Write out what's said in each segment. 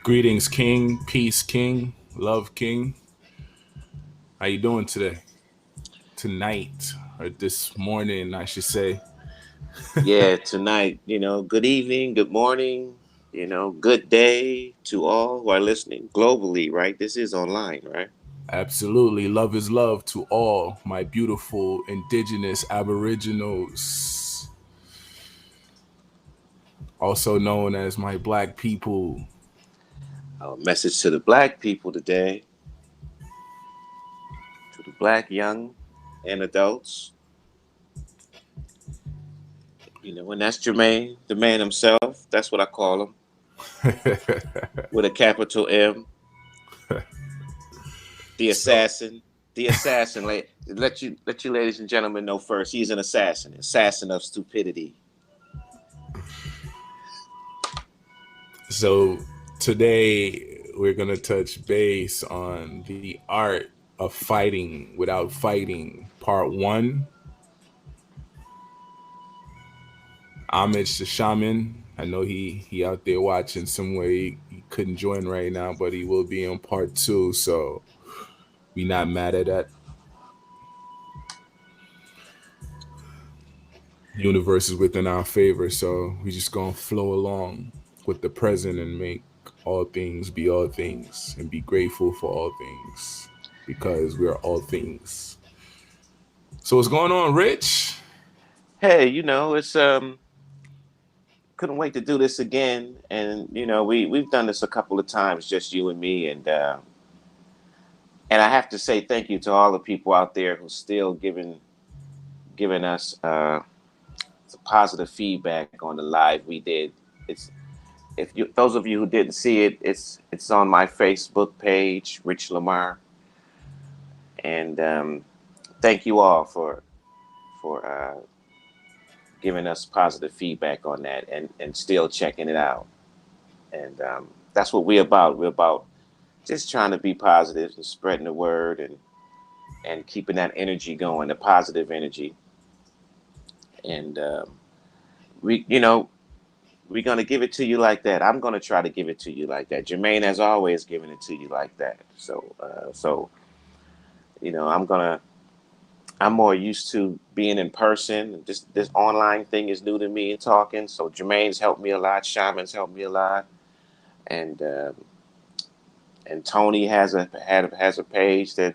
Greetings, King. Peace, King. Love, King. How you doing today? Tonight, or this morning, I should say. Yeah, tonight, good evening, good morning, good day to all who are listening globally, right? This is online, right? Absolutely. Love is love to all my beautiful indigenous aboriginals, also known as my black people. Our message to the black people today, to the black young and adults, and that's Jermaine, the man himself. That's what I call him, with a capital M, the So, assassin. The assassin, let you ladies and gentlemen know first. He's an assassin of stupidity. so today we're gonna touch base on the art of fighting without fighting, part one. Homage to Shaman. I know he out there watching somewhere. He couldn't join right now, but he will be on part two. So we not mad at that. Universe is within our favor, so we just gonna flow along with the present and make all things be all things and be grateful for all things because we are all things. So what's going on, Rich? Hey, it's couldn't wait to do this again. And we've done this a couple of times, just you and me. And I have to say thank you to all the people out there who's still giving us some positive feedback on the live we did. It's if you those of you who didn't see it, it's on my Facebook page, Rich Lamar. And thank you all for giving us positive feedback on that and still checking it out. And that's what we're about. We're about just trying to be positive and spreading the word and keeping that energy going, the positive energy. And we, we're gonna give it to you like that. I'm gonna try to give it to you like that. Jermaine has always given it to you like that. So I'm more used to being in person. This online thing is new to me and talking. So Jermaine's helped me a lot. Shaman's helped me a lot, and and Tony has a page that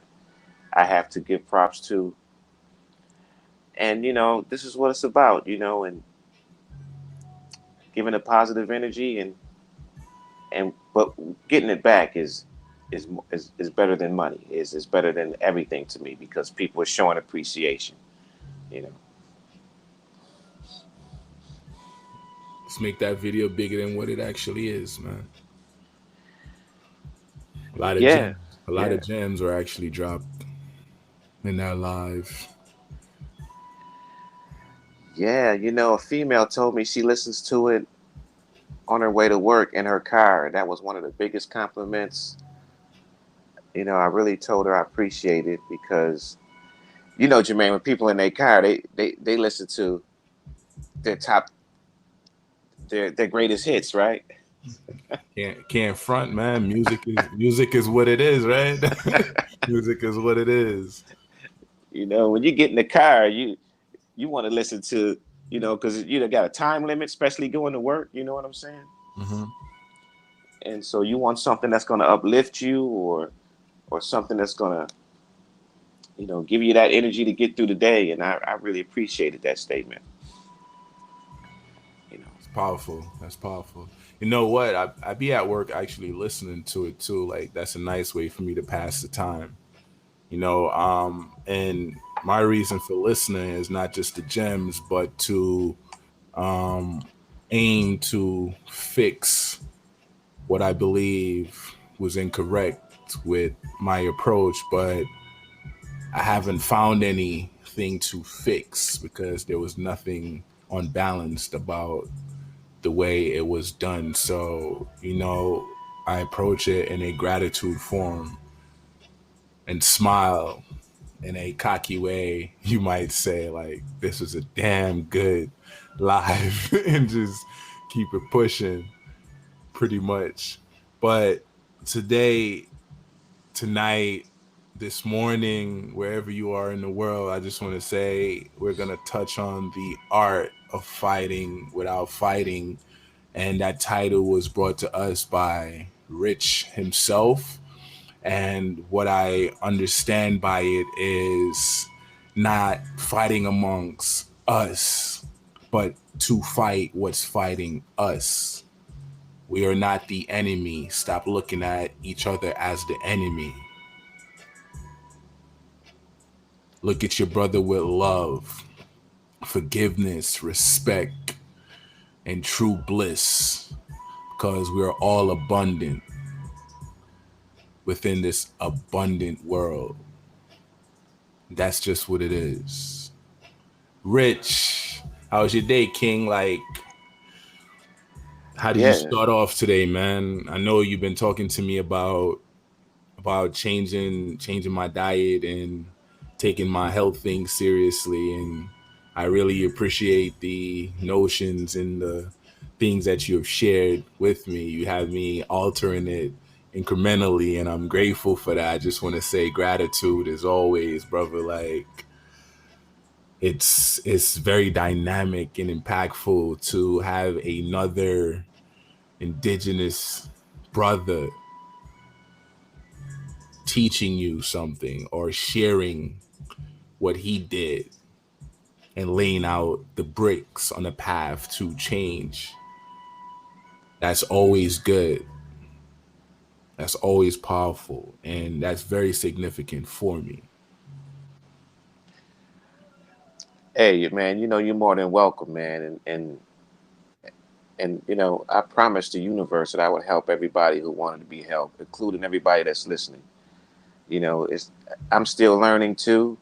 I have to give props to. And this is what it's about, and giving a positive energy and but getting it back is better than money. Is better than everything to me because people are showing appreciation. You know. Let's make that video bigger than what it actually is, man. A lot of Yeah. gems, a lot Yeah. of gems are actually dropped in that live. Yeah. A female told me she listens to it on her way to work in her car. That was one of the biggest compliments. I really told her I appreciate it because Jermaine, when people in their car, they listen to their top their greatest hits, right? Can't front, man. Music is what it is, right? Music is what it is. When you get in the car, you want to listen to, because you got a time limit, especially going to work. You know what I'm saying? Hmm. And so you want something that's going to uplift you, or something that's going to, give you that energy to get through the day. And I really appreciated that statement. You know. It's powerful. That's powerful. You know what? I be at work actually listening to it too. Like that's a nice way for me to pass the time. And my reason for listening is not just the gems, but to um aim to fix what I believe was incorrect with my approach, but I haven't found anything to fix because there was nothing unbalanced about the way it was done. So, I approach it in a gratitude form and smile in a cocky way, you might say, like, this was a damn good live and just keep it pushing pretty much. But today, tonight, this morning, wherever you are in the world, I just want to say we're going to touch on the art of fighting without fighting. And that title was brought to us by Rich himself. And what I understand by it is not fighting amongst us, but to fight what's fighting us. We are not the enemy. Stop looking at each other as the enemy. Look at your brother with love, forgiveness, respect, and true bliss, because we are all abundant within this abundant world. That's just what it is. Rich, how was your day, King? Like, how did you Yeah, start off today, man? I know you've been talking to me about changing my diet and taking my health thing seriously, and I really appreciate the notions and the things that you have shared with me. You have me altering it incrementally, and I'm grateful for that. I just want to say gratitude as always, brother. Like, it's very dynamic and impactful to have another indigenous brother teaching you something or sharing what he did and laying out the bricks on a path to change. That's always good. That's always powerful. And that's very significant for me. hey man, you're more than welcome, man, and I promised the universe that I would help everybody who wanted to be helped, including everybody that's listening. It's I'm still learning too.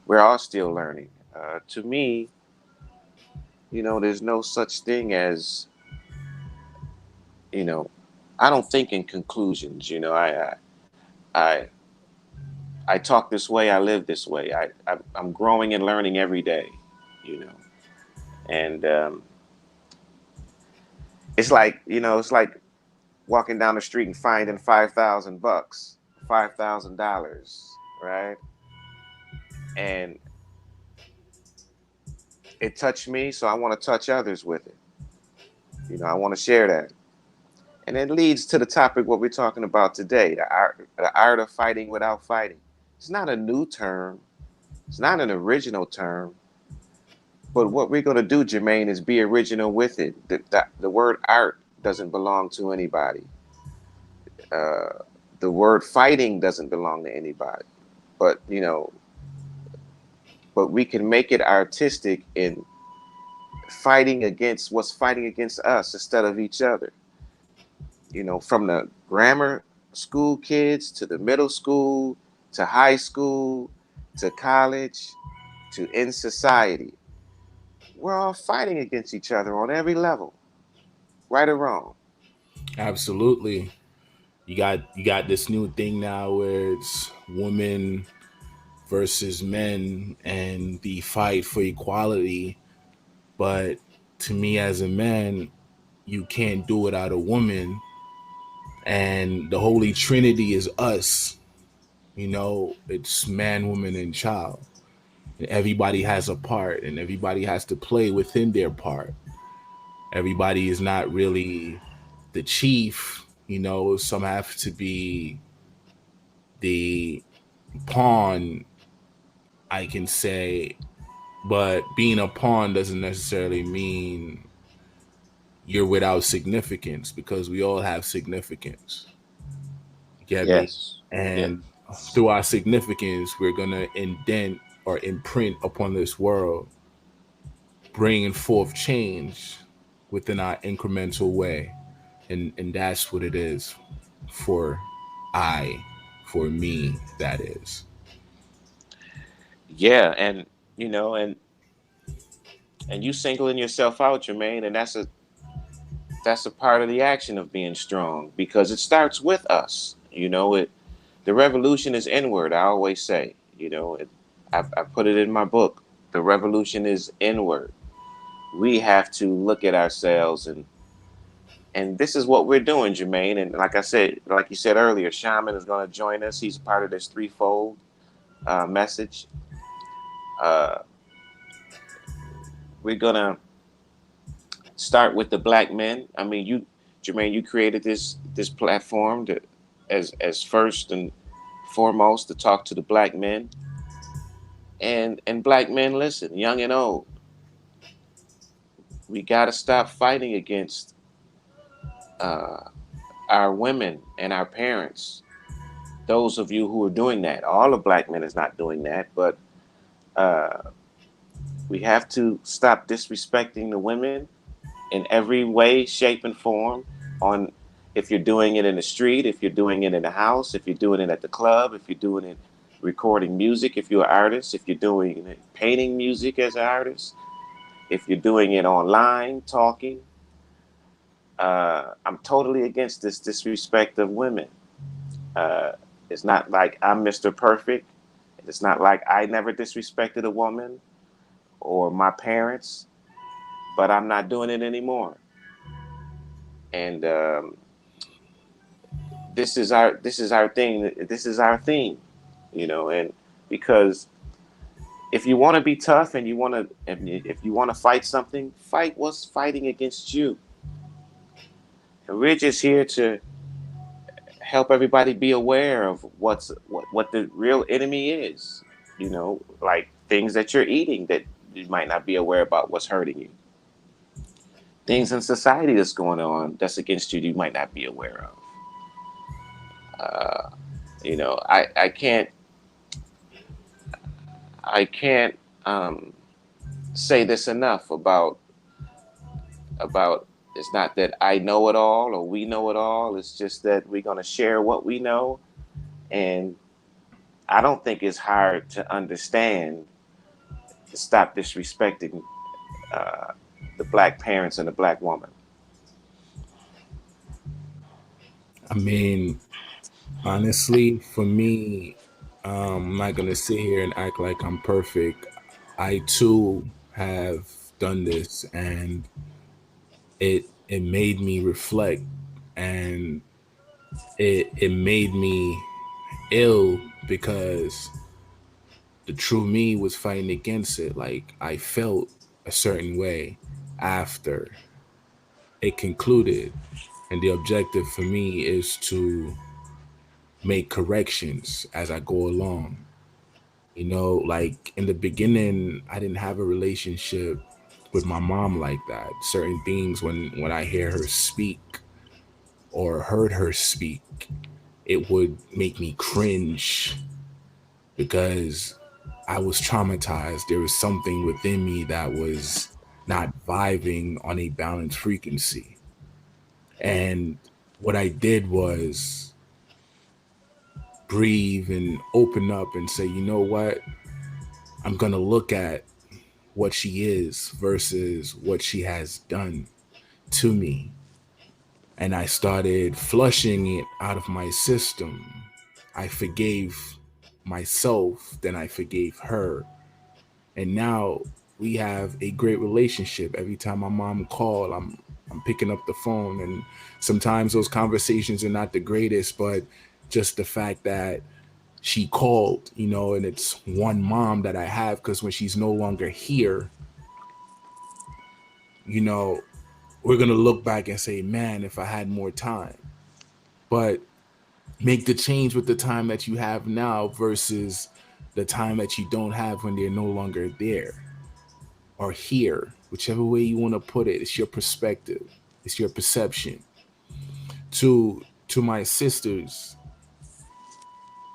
We're all still learning. To me, there's no such thing as you know. I don't think in conclusions. I I talk this way. I live this way. I'm growing and learning every day. You know, and it's like walking down the street and finding $5,000, $5,000, right? And it touched me, so I want to touch others with it. I want to share that. And it leads to the topic what we're talking about today, the art of fighting without fighting. It's not a new term. It's not an original term. But what we're going to do, Jermaine, is be original with it. The word art doesn't belong to anybody. Uh, the word fighting doesn't belong to anybody. But, but we can make it artistic in fighting against what's fighting against us instead of each other. From the grammar school kids to the middle school to high school to college to in society. We're all fighting against each other on every level, right or wrong. Absolutely. You got this new thing now where it's women versus men and the fight for equality. But to me as a man, you can't do it out of woman. And the Holy Trinity is us. It's man, woman, and child. And everybody has a part, and everybody has to play within their part. Everybody is not really the chief. Some have to be the pawn, I can say, but being a pawn doesn't necessarily mean you're without significance because we all have significance. You get me? Yes. And Yes. through our significance, we're going to indent or imprint upon this world, bringing forth change within our incremental way. And that's what it is for I, for me, that is. Yeah, and and you singling yourself out, Jermaine, and that's a part of the action of being strong because it starts with us. The revolution is inward. I always say, I put it in my book. The revolution is inward. We have to look at ourselves and And this is what we're doing, Jermaine. And like I said, like you said earlier, Shaman is going to join us. He's part of this threefold message. Uh, we're gonna start with the black men. I mean, you, Jermaine, you created this platform to, as first and foremost, to talk to the black men, and black men, listen, young and old, we got to stop fighting against uh, our women and our parents. Those of you who are doing that, all of black men is not doing that, but uh, we have to stop disrespecting the women in every way, shape, and form. On if you're doing it in the street, if you're doing it in the house, if you're doing it at the club, if you're doing it recording music, if you're an artist, if you're doing it painting music as an artist, if you're doing it online, talking. I'm totally against this disrespect of women. Uh, it's not like I'm Mr. Perfect. It's not like I never disrespected a woman or my parents, but I'm not doing it anymore. And this is our thing. This is our theme, And because if you want to be tough and you want to, if you want to fight something, fight what's fighting against you. And we're just here to help everybody be aware of what the real enemy is. Like things that you're eating that you might not be aware about what's hurting you. Things in society that's going on that's against you might not be aware of. Uh, I can't say this enough about it's not that I know it all or we know it all. It's just that we're going to share what we know, and I don't think it's hard to understand to stop disrespecting uh, the black parents and the black woman. I mean, honestly, for me, I'm not gonna sit here and act like I'm perfect. I too have done this, and it made me reflect, and it made me ill because the true me was fighting against it. Like I felt a certain way after it concluded, and the objective for me is to make corrections as I go along. Like in the beginning, I didn't have a relationship with my mom like that. Certain things, when I hear her speak or heard her speak, it would make me cringe because I was traumatized. There was something within me that was not vibing on a balanced frequency. And what I did was breathe and open up and say, you know what? I'm going to look at what she is versus what she has done to me. And I started flushing it out of my system. I forgave myself, then I forgave her. And now we have a great relationship. Every time my mom called, I'm picking up the phone, and sometimes those conversations are not the greatest, but just the fact that she called, and it's one mom that I have, because when she's no longer here, you know, we're going to look back and say, man, if I had more time. But make the change with the time that you have now versus the time that you don't have when they're no longer there or here, whichever way you want to put it. It's your perspective, it's your perception. To my sisters,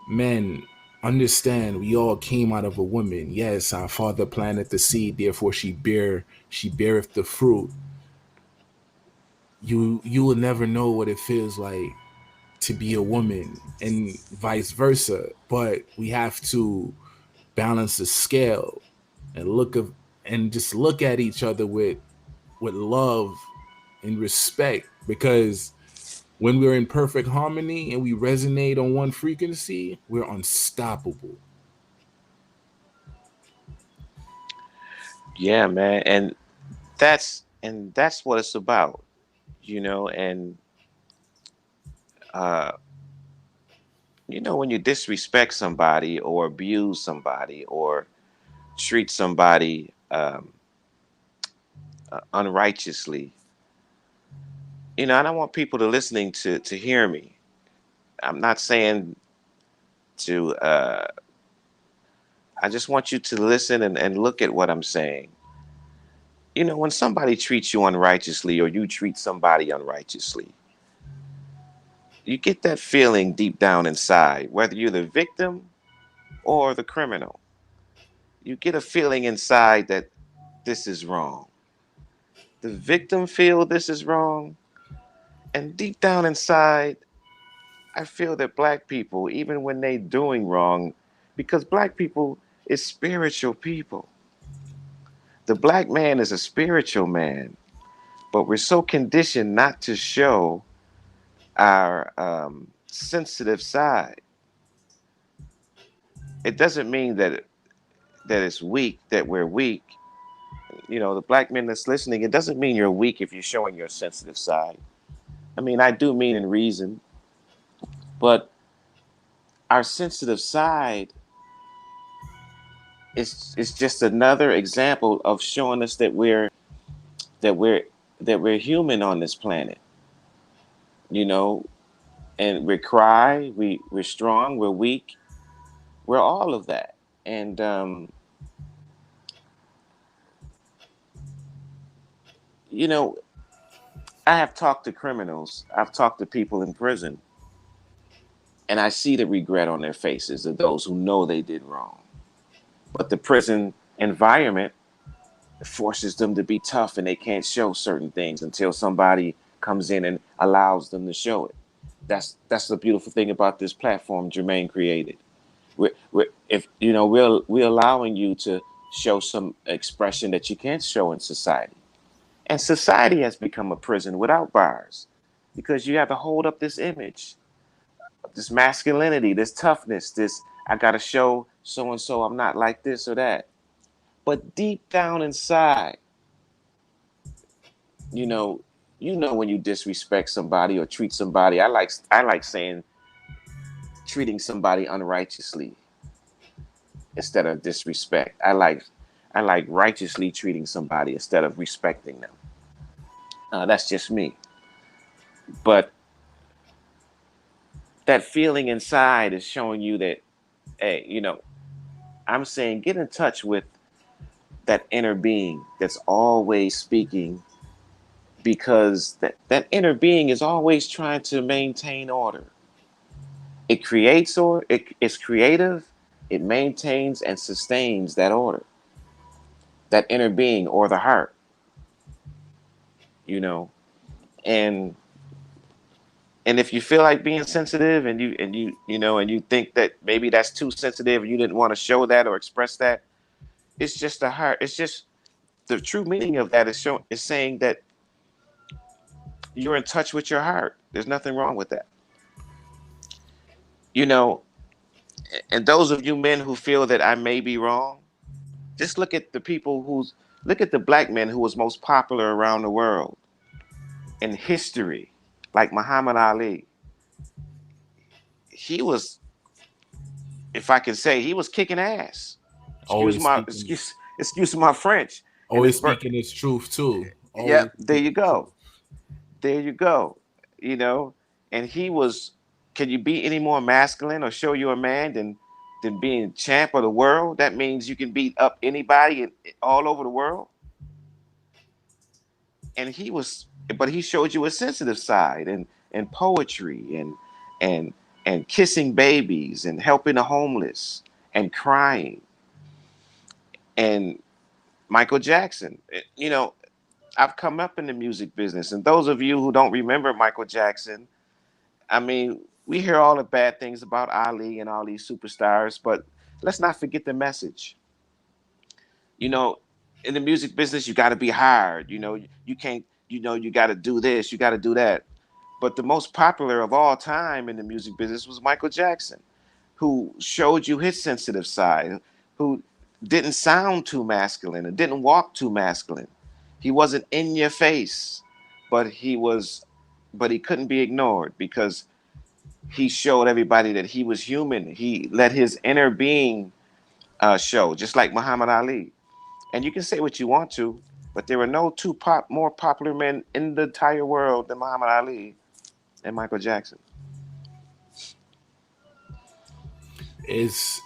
men, understand we all came out of a woman. Yes, our father planted the seed, therefore she beareth the fruit. You will never know what it feels like to be a woman and vice versa. But we have to balance the scale and just look at each other with love and respect, because when we're in perfect harmony and we resonate on one frequency, we're unstoppable. Yeah, man, and that's what it's about. And uh, when you disrespect somebody or abuse somebody or treat somebody unrighteously, I don't want people to listening to hear me. I'm not saying to. I just want you to listen and look at what I'm saying. When somebody treats you unrighteously or you treat somebody unrighteously, you get that feeling deep down inside, whether you're the victim or the criminal. You get a feeling inside that this is wrong. The victim feel this is wrong, and deep down inside, I feel that black people, even when they doing wrong, because black people is spiritual people. The black man is a spiritual man, but we're so conditioned not to show our sensitive side. It doesn't mean that it's weak, that we're weak. The black men that's listening, it doesn't mean you're weak if you're showing your sensitive side. I mean, I do mean in reason, but our sensitive side is just another example of showing us that we're that we're human on this planet. You know, and we cry, we're strong, we're weak, we're all of that. And you know, I have talked to criminals, I've talked to people in prison, and I see the regret on their faces of those who know they did wrong. But the prison environment forces them to be tough and they can't show certain things until somebody comes in and allows them to show it. That's the beautiful thing about this platform Jermaine created. We're if we're allowing you to show some expression that you can't show in society. And society has become a prison without bars because you have to hold up this image, this masculinity, this toughness, this I gotta show so and so I'm not like this or that. But deep down inside, you know, when you disrespect somebody or treat somebody, I like saying treating somebody unrighteously instead of disrespect. I like righteously treating somebody instead of respecting them. That's just me. But that feeling inside is showing you that, hey, I'm saying get in touch with that inner being that's always speaking because that inner being is always trying to maintain order. It creates order, it's creative, it maintains and sustains that order, that inner being or the heart, you know. And if you feel like being sensitive and you think that maybe that's too sensitive and you didn't want to show that or express that, it's just the heart. It's just the true meaning of that is saying that you're in touch with your heart. There's nothing wrong with that. You know, and those of you men who feel that I may be wrong, just look at the black men who was most popular around the world in history, like Muhammad Ali. He was, if I can say, he was kicking ass. Excuse Always my speaking, excuse my French. And always speaking his truth too. Always yep, there you speaking the go. truth. There you go. You know, and he was. Can you be any more masculine or show you're a man than being champ of the world? That means you can beat up anybody all over the world. And he was, but he showed you a sensitive side and poetry and and kissing babies and helping the homeless and crying and Michael Jackson. I've come up in the music business, and those of you who don't remember Michael Jackson, I mean, we hear all the bad things about Ali and all these superstars, but let's not forget the message. You know, in the music business, you got to be hard. You can't. You got to do this. You got to do that. But the most popular of all time in the music business was Michael Jackson, who showed you his sensitive side, who didn't sound too masculine and didn't walk too masculine. He wasn't in your face, but he couldn't be ignored because he showed everybody that he was human. He let his inner being show, just like Muhammad Ali. And you can say what you want to, but there are no more popular men in the entire world than Muhammad Ali and Michael Jackson. Is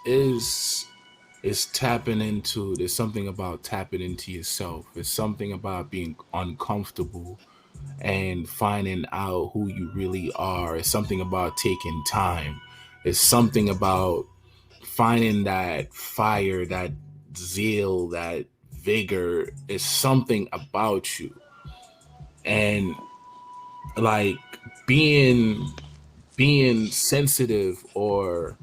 is tapping into, there's something about tapping into yourself. It's something about being uncomfortable and finding out who you really are. It's something about taking time. It's something about finding that fire, that zeal, that vigor. It's something about you. And like being being sensitive or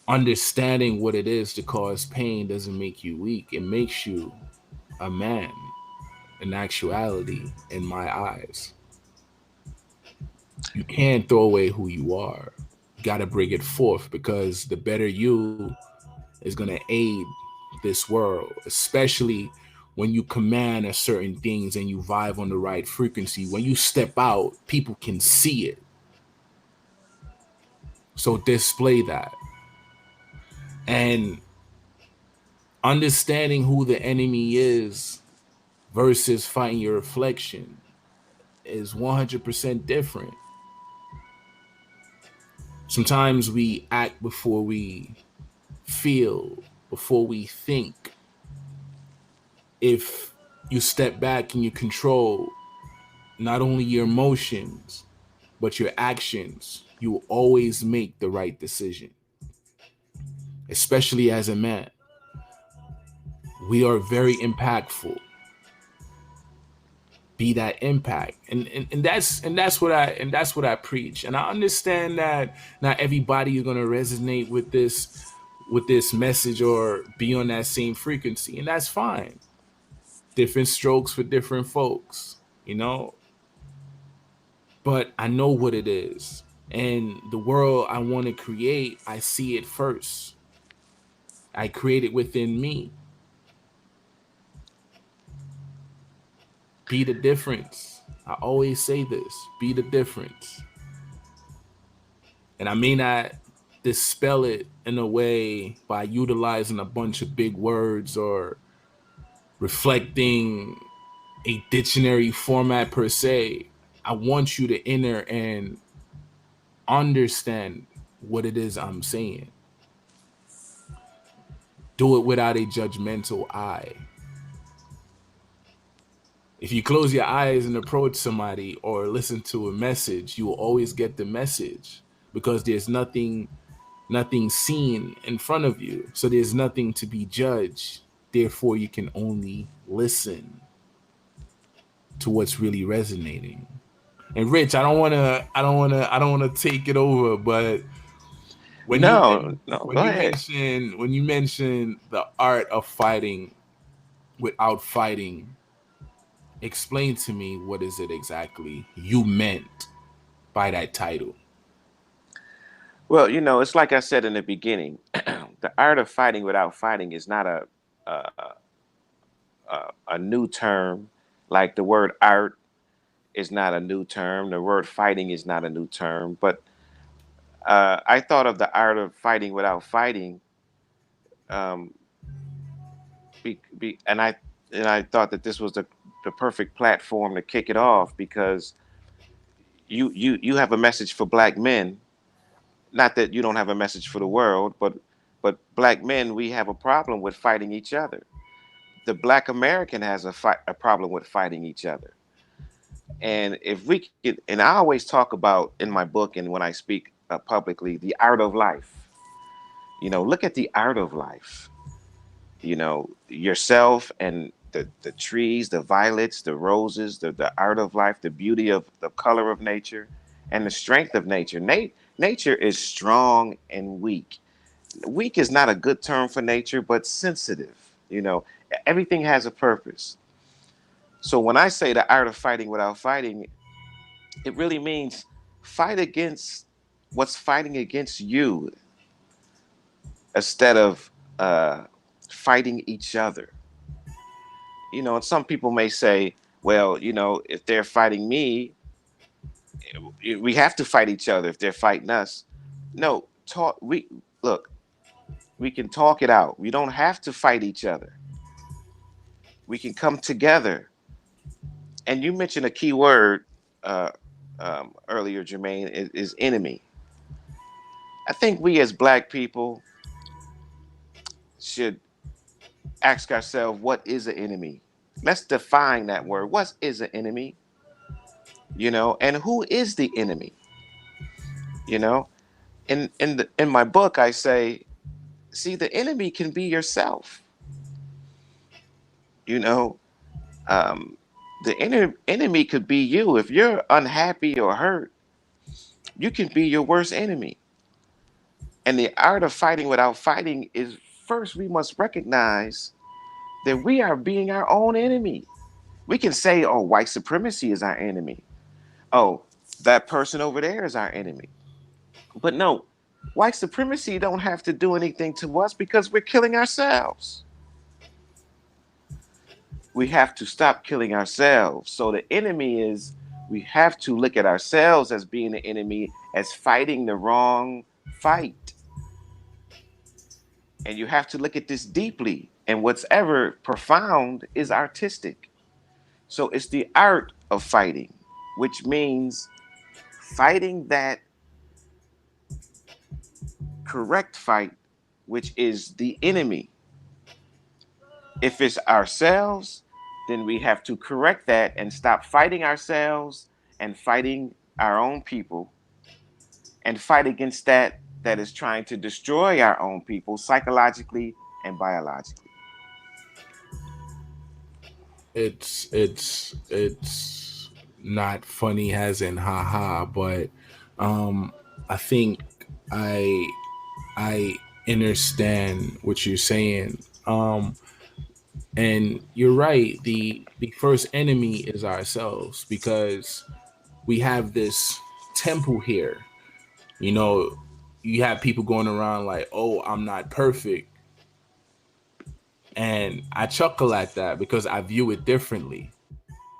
understanding what it is to cause pain doesn't make you weak. It makes you a man in actuality, in my eyes. You can't throw away who you are. You got to bring it forth because the better you is going to aid this world, especially when you command a certain things and you vibe on the right frequency. When you step out, people can see it. So display that. And understanding who the enemy is versus fighting your reflection is 100% different. Sometimes we act before we feel, before we think. If you step back and you control not only your emotions, but your actions, you will always make the right decision. Especially as a man, we are very impactful. Be that impact, and that's what I preach. And I understand that not everybody is going to resonate with this message or be on that same frequency, and that's fine. Different strokes for different folks, you know. But I know what it is, and the world I want to create, I see it first. I create it within me. Be the difference. I always say this: be the difference. And I may not dispel it in a way by utilizing a bunch of big words or reflecting a dictionary format per se. I want you to enter and understand what it is I'm saying. Do it without a judgmental eye. If you close your eyes and approach somebody or listen to a message, you will always get the message because there's nothing seen in front of you. So there's nothing to be judged. Therefore, you can only listen to what's really resonating. And Rich, I don't wanna take it over, but when you No, no, when go you ahead. mention when you mention the art of fighting without fighting, explain to me what is it exactly you meant by that title. Well, it's like I said in the beginning. The art of fighting without fighting is not a a new term. Like the word art is not a new term. The word fighting is not a new term. But I thought of the art of fighting without fighting, um, and I thought that this was the perfect platform to kick it off because you have a message for black men. Not that you don't have a message for the world, but black men, we have a problem with fighting each other. The black American has a problem with fighting each other. And if we could, and I always talk about in my book and when I speak publicly, the art of life. Look at the art of life. Yourself and the trees, the violets, the roses, the art of life, the beauty of the color of nature, and the strength of nature. Nature is strong and weak. Weak is not a good term for nature, but sensitive. Everything has a purpose. So when I say the art of fighting without fighting, it really means fight against what's fighting against you instead of fighting each other. And some people may say, Well, if they're fighting me, we have to fight each other if they're fighting us. No, talk. We look. We can talk it out. We don't have to fight each other. We can come together. And you mentioned a key word uh, earlier, Jermaine, is enemy. I think we as Black people should ask ourselves, what is an enemy? Let's define that word. What is an enemy? And who is the enemy? You know, in my book, I say, see, the enemy can be yourself. You know, um, the enemy could be you. If you're unhappy or hurt, you can be your worst enemy. And the art of fighting without fighting is, first we must recognize that we are being our own enemy. We can say, oh, white supremacy is our enemy. Oh, that person over there is our enemy. But no, white supremacy don't have to do anything to us because we're killing ourselves. We have to stop killing ourselves. So the enemy is, we have to look at ourselves as being the enemy, as fighting the wrong fight. And you have to look at this deeply. And what's ever profound is artistic. So it's the art of fighting, which means fighting that correct fight, which is the enemy. If it's ourselves, then we have to correct that and stop fighting ourselves and fighting our own people and fight against that is trying to destroy our own people psychologically and biologically. It's not funny as in haha, but um I think I I understand what you're saying. And you're right, the first enemy is ourselves, because we have this temple here. You know, you have people going around like, "Oh, I'm not perfect." And I chuckle at that because I view it differently.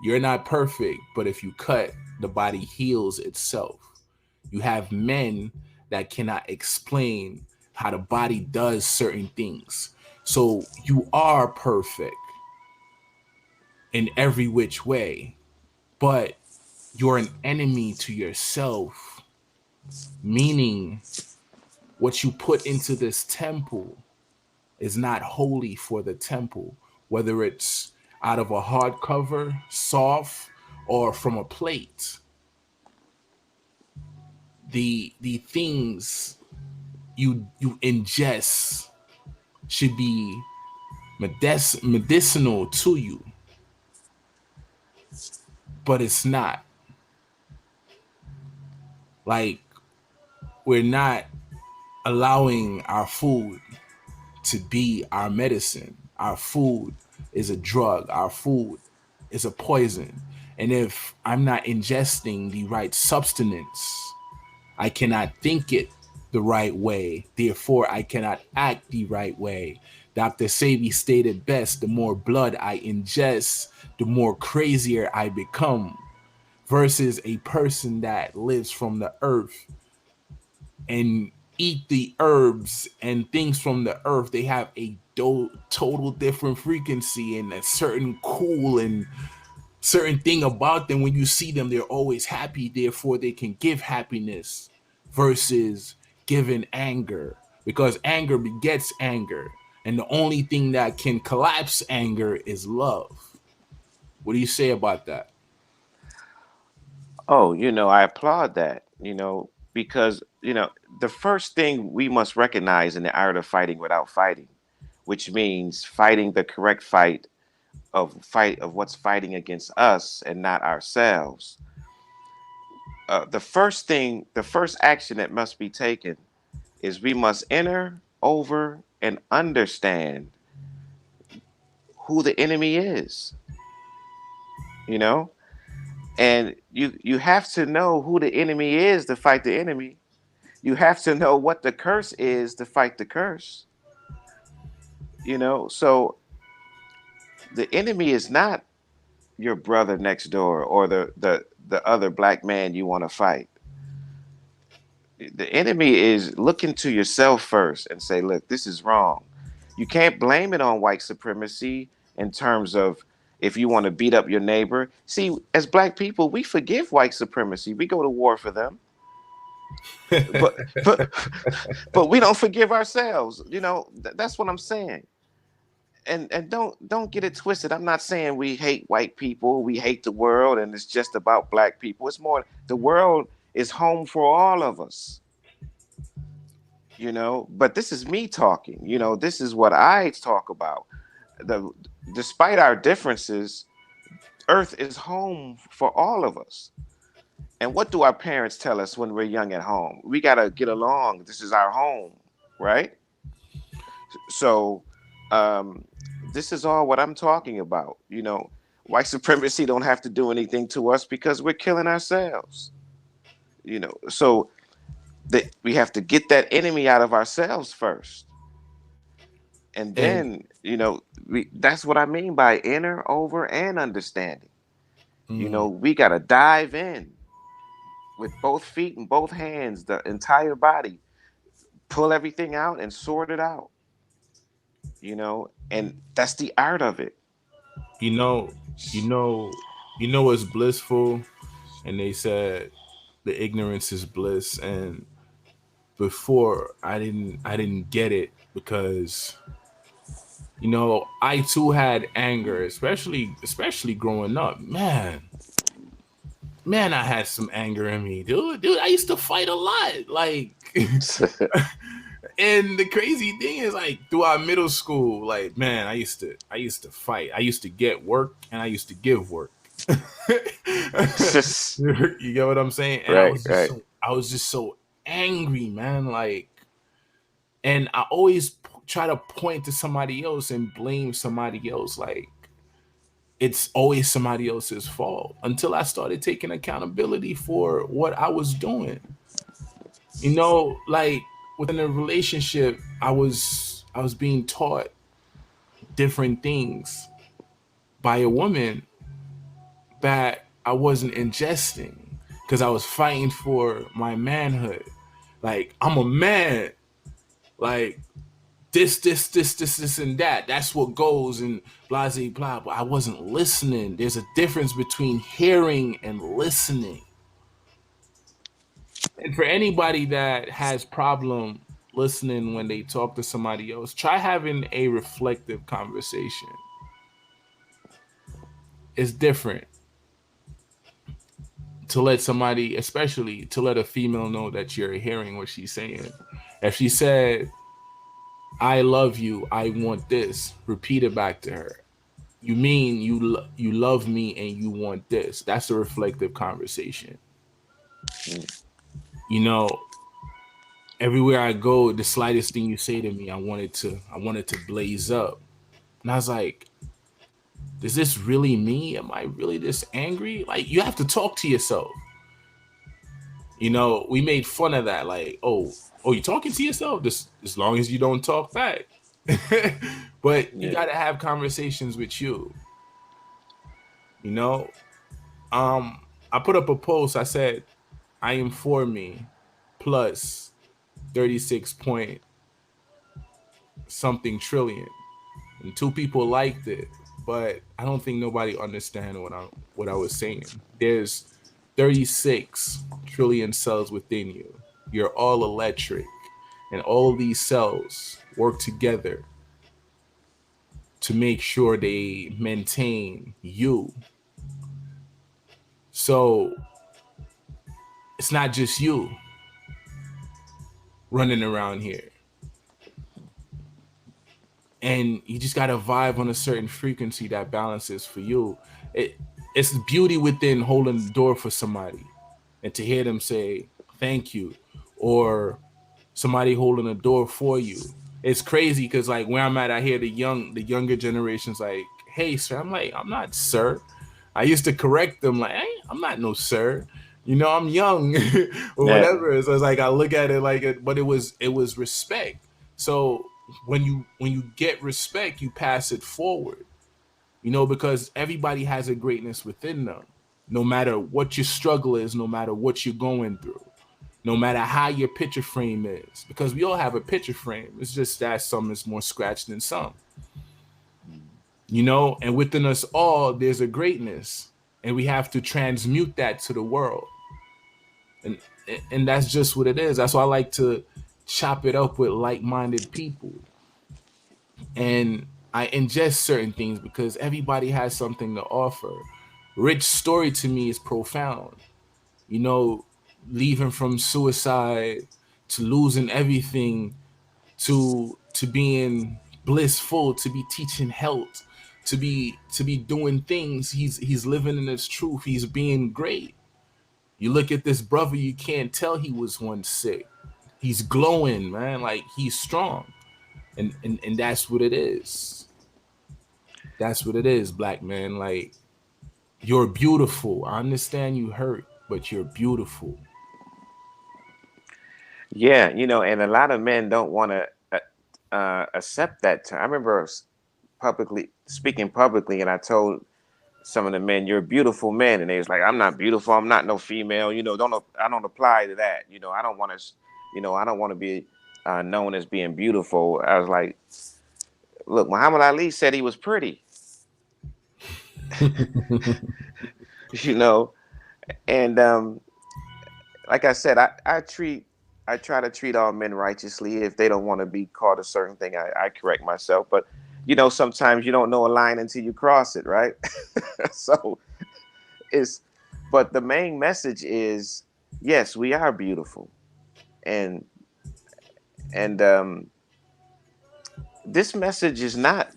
You're not perfect, but if you cut, the body heals itself. You have men that cannot explain how the body does certain things. So you are perfect in every which way, but you're an enemy to yourself, meaning what you put into this temple is not holy for the temple, whether it's out of a hardcover, soft, or from a plate. The things you ingest should be medicinal to you, but it's not. Like, we're not allowing our food to be our medicine. Our food is a drug. Our food is a poison. And if I'm not ingesting the right substance, I cannot think it the right way. Therefore, I cannot act the right way. Dr. Sebi stated best, the more blood I ingest, the more crazier I become, versus a person that lives from the earth and eat the herbs and things from the earth. They have a total different frequency and a certain cool and certain thing about them. When you see them, they're always happy, therefore they can give happiness, versus giving anger, because anger begets anger, and the only thing that can collapse anger is love. What do you say about that? Oh, I applaud that, because, the first thing we must recognize in the art of fighting without fighting, which means fighting the correct fight of what's fighting against us and not ourselves. The first action that must be taken is we must enter over and understand who the enemy is, you know? And you have to know who the enemy is to fight the enemy. You have to know what the curse is to fight the curse. So the enemy is not your brother next door or the other black man you want to fight. The enemy is looking to yourself first and say, look, this is wrong. You can't blame it on white supremacy in terms of if you want to beat up your neighbor. See, as black people, we forgive white supremacy. We go to war for them. But but but we don't forgive ourselves. That's what I'm saying. And don't get it twisted. I'm not saying we hate white people, we hate the world, and it's just about black people. It's more the world is home for all of us. But this is me talking. This is what I talk about. The Despite our differences, Earth is home for all of us. And what do our parents tell us when we're young at home? We got to get along. This is our home, right? So, um, this is all what I'm talking about. White supremacy don't have to do anything to us because we're killing ourselves. So that we have to get that enemy out of ourselves first, and And then that's what I mean by inner, over, and understanding. mm, We got to dive in with both feet and both hands, the entire body, pull everything out and sort it out. And that's the art of it. you know, you know, what's blissful, and they said the ignorance is bliss. And before, I didn't get it because I too had anger, especially growing up. Man, I had some anger in me, dude. I used to fight a lot, like. And the crazy thing is, like, throughout middle school, like, man, I used to fight. I used to get work, and I used to give work. You get what I'm saying? And Right, right. I was just so angry, man. Like, and I always try to point to somebody else and blame somebody else. Like, it's always somebody else's fault until I started taking accountability for what I was doing. Like, within a relationship, I was being taught different things by a woman that I wasn't ingesting because I was fighting for my manhood. Like, I'm a man. Like, this, and that. That's what goes, and blah, blah, blah. But I wasn't listening. There's a difference between hearing and listening. And for anybody that has problem listening when they talk to somebody else, try having a reflective conversation. It's different to let somebody, especially to let a female know that you're hearing what she's saying. If she said, I love you, I want this, repeat it back to her. You mean you love me and you want this. That's a reflective conversation. You know, everywhere I go, the slightest thing you say to me, I wanted to blaze up. And I was like, is this really me? Am I really this angry? Like, you have to talk to yourself. We made fun of that. Like, oh, you talking to yourself? Just as long as you don't talk back. But you Yeah. gotta have conversations with you. You know, um, I put up a post. I said, I am for me plus 36 point something trillion, and two people liked it, but I don't think nobody understand what I was saying. There's 36 trillion cells within you. You're all electric, and all these cells work together to make sure they maintain you. So it's not just you running around here. And you just gotta vibe on a certain frequency that balances for you. It's beauty within holding the door for somebody, and to hear them say thank you, or somebody holding a door for you. It's crazy because, like, where I'm at, I hear the younger generations like, "Hey, sir." I'm like, "I'm not sir." I used to correct them like, "Hey, I'm not no sir." I'm young or Yeah. whatever. So it's like I look at it like it, but it was respect. So when you get respect, you pass it forward. because everybody has a greatness within them. No matter what your struggle is, no matter what you're going through, no matter how your picture frame is, because we all have a picture frame. It's just that some is more scratched than some, and within us all, there's a greatness, and we have to transmute that to the world. And and that's just what it is. That's why I like to chop it up with like-minded people. And I ingest certain things because everybody has something to offer. Rich story to me is profound. You know, leaving from suicide to losing everything to being blissful, to be teaching health, to be doing things. He's living in his truth. He's being great. You look at this brother, you can't tell he was once sick. He's glowing, man. Like he's strong. And that's what it is. That's what it is, black man. Like you're beautiful. I understand you hurt, but you're beautiful. Yeah, and a lot of men don't want to accept that term. I remember publicly speaking publicly, and I told some of the men, "You're beautiful men," and they was like, "I'm not beautiful. I'm not no female. I don't apply to that. I don't want to, I don't want to be known as being beautiful." I was like, "Look, Muhammad Ali said he was pretty, you know, and like I said, I try to treat all men righteously. If they don't want to be called a certain thing, I correct myself. But sometimes you don't know a line until you cross it, right? So it's, but the main message is, yes, we are beautiful, and and this message is not.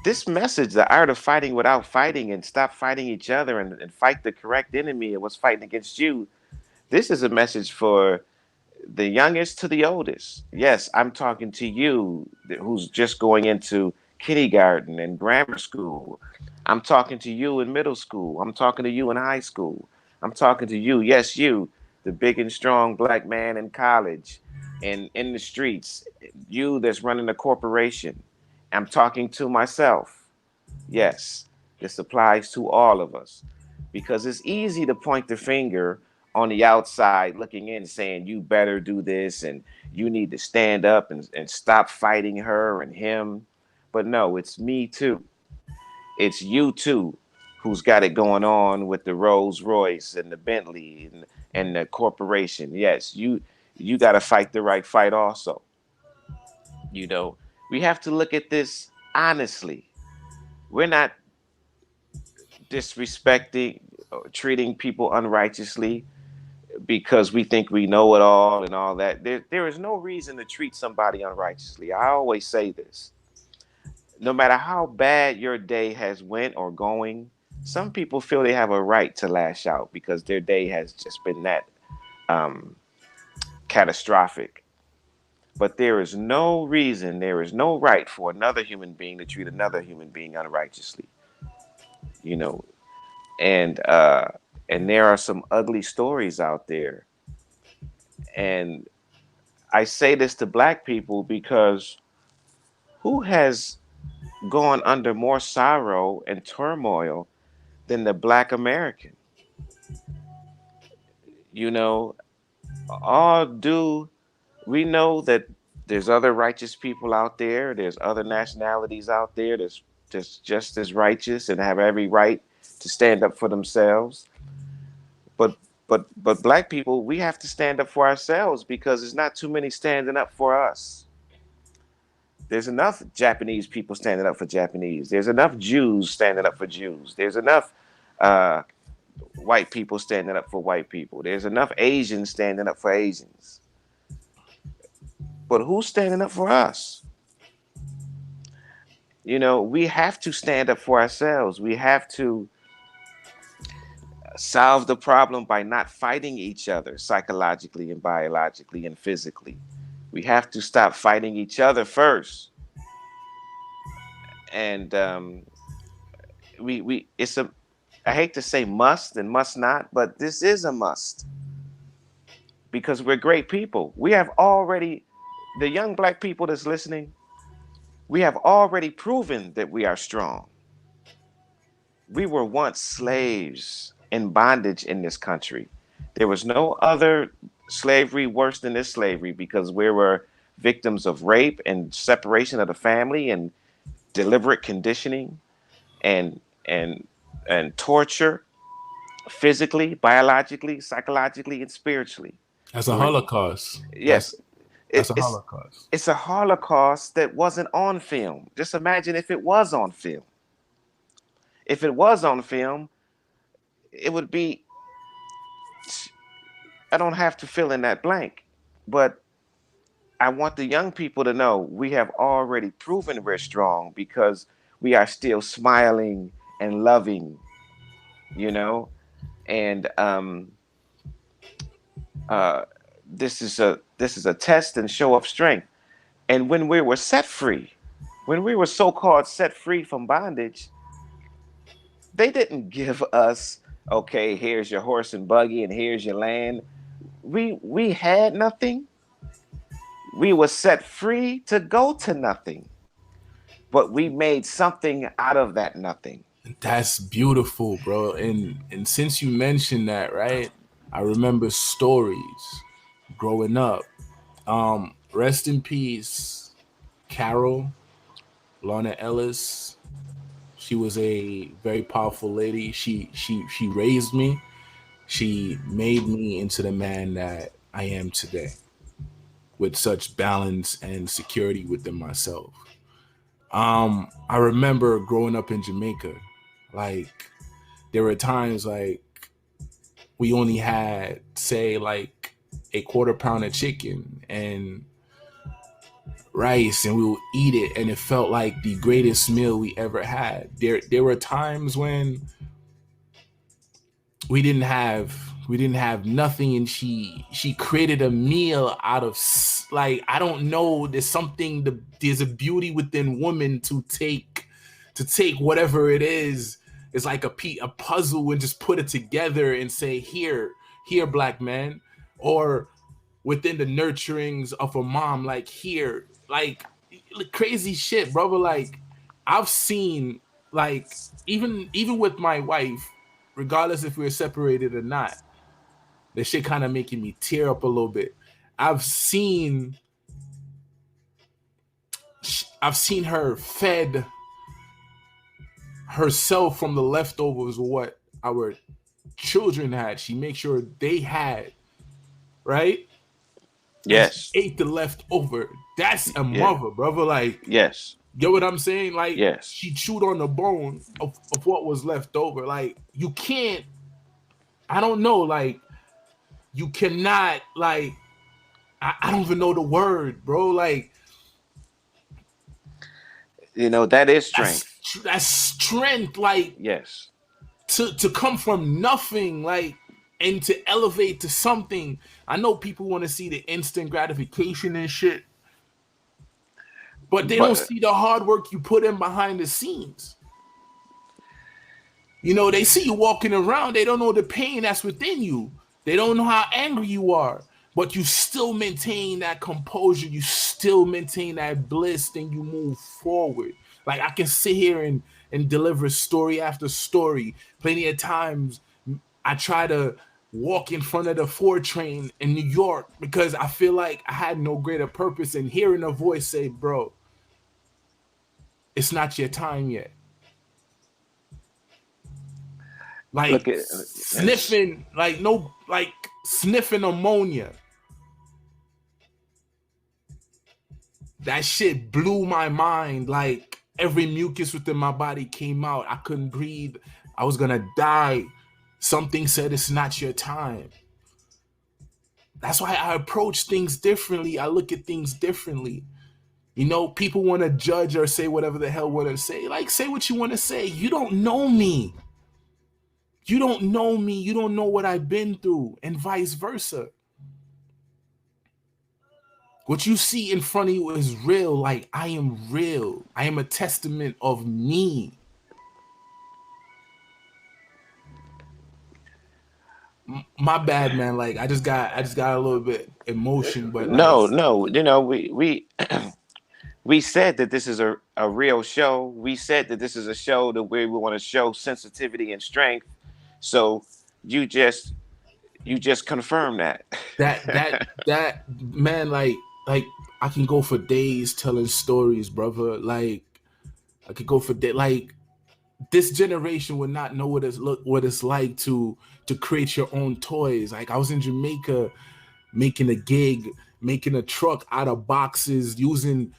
This message, the art of fighting without fighting, and stop fighting each other, and fight the correct enemy and what's fighting against you. This is a message for the youngest to the oldest. Yes, I'm talking to you who's just going into kindergarten and grammar school. I'm talking to you in middle school. I'm talking to you in high school. I'm talking to you, yes, you, the big and strong black man in college and in the streets, you that's running a corporation. I'm talking to myself. Yes, this applies to all of us because it's easy to point the finger on the outside looking in saying you better do this and you need to stand up and stop fighting her and him. But no, it's me too. It's you too who's got it going on with the Rolls Royce and the Bentley and the corporation. Yes, you got to fight the right fight also. You know, we have to look at this honestly. We're not disrespecting, treating people unrighteously because we think we know it all and all that. There is no reason to treat somebody unrighteously. I always say this. No matter how bad your day has went or going, some people feel they have a right to lash out because their day has just been that um, catastrophic. But there is no reason, there is no right for another human being to treat another human being unrighteously. You know, and there are some ugly stories out there. And I say this to black people because who has gone under more sorrow and turmoil than the black American? You know, all do we know that there's other righteous people out there, there's other nationalities out there that's just as righteous and have every right to stand up for themselves. But but black people, we have to stand up for ourselves because there's not too many standing up for us. There's enough Japanese people standing up for Japanese. There's enough Jews standing up for Jews. There's enough uh, white people standing up for white people. There's enough Asians standing up for Asians. But who's standing up for us? We have to stand up for ourselves. We have to solve the problem by not fighting each other psychologically and biologically and physically. We have to stop fighting each other first. And we it's a I hate to say must and must not, but this is a must because we're great people. We have already, the young black people that's listening, we have already proven that we are strong. we were once slaves in bondage in this country. There was no other slavery worse than this slavery because we were victims of rape and separation of the family and deliberate conditioning and and and torture physically, biologically, psychologically, and spiritually. That's a We were Holocaust. yes, That's it, a it's Holocaust. it's a Holocaust that wasn't on film. Just imagine if it was on film. If it was on film, it would be. I don't have to fill in that blank, but I want the young people to know we have already proven we're strong because we are still smiling and loving, you know, and uh, this is a test and show of strength. And when we were set free, when we were so-called set free from bondage, they didn't give us, okay, here's your horse and buggy and here's your land. We had nothing. We were set free to go to nothing, but we made something out of that nothing. That's beautiful, bro. And since you mentioned that, right? I remember stories growing up. Rest in peace, Carol, Lorna Ellis. She was a very powerful lady. She raised me. She made me into the man that I am today, with such balance and security within myself. I remember growing up in Jamaica, like there were times like we only had say like a quarter pound of chicken and rice, and we would eat it and it felt like the greatest meal we ever had. There were times when we didn't have nothing, and she created a meal out of like, I don't know, there's a beauty within women to take whatever it is. It's like a puzzle, and just put it together and say, here, black man. Or within the nurturings of a mom, like, here, like, crazy shit, brother. Like, I've seen, like, even with my wife, regardless if we're separated or not, the shit kind of making me tear up a little bit. I've seen I've seen her fed herself from the leftovers of what our children had. She makes sure they had, right? And she Yes. ate the leftover. That's a Yeah. mother, brother. Like, Yes. get what I'm saying? Like, Yes. she chewed on the bone of what was left over. Like, you can't, I don't know, like, you cannot, like, I don't even know the word, bro. Like, That is that's strength. that's strength, like, Yes. to come from nothing, like, and to elevate to something. I know people want to see the instant gratification and shit, but they don't But see the hard work you put in behind the scenes. They see you walking around, they don't know the pain that's within you. They don't know how angry you are, but you still maintain that composure, you still maintain that bliss, then you move forward. Like, I can sit here and deliver story after story. Plenty of times I try to walk in front of the 4 train in New York because I feel like I had no greater purpose, and hearing a voice say, bro, it's not your time yet. look Like, at yes. sniffing, like, no, like, sniffing ammonia. That shit blew my mind. Like, every mucus within my body came out. I couldn't breathe. I was gonna die. Something said it's not your time. That's why I approach things differently. I look at things differently. People want to judge or say whatever the hell want to say. Like, say what you want to say. You don't know me. You don't know me. You don't know what I've been through, and vice versa. What you see in front of you is real. Like, I am real. I am a testament of me. My bad, man. Like, I just got a little bit emotion, but, like, No, no. We We said that this is a real show. We said that this is a show that where we want to show sensitivity and strength. So you just you just confirm that. That man, like I can go for days telling stories, brother. Like I could go for days. Like this generation would not know what it's like to create your own toys. Like I was in Jamaica making a gig, making a truck out of boxes, using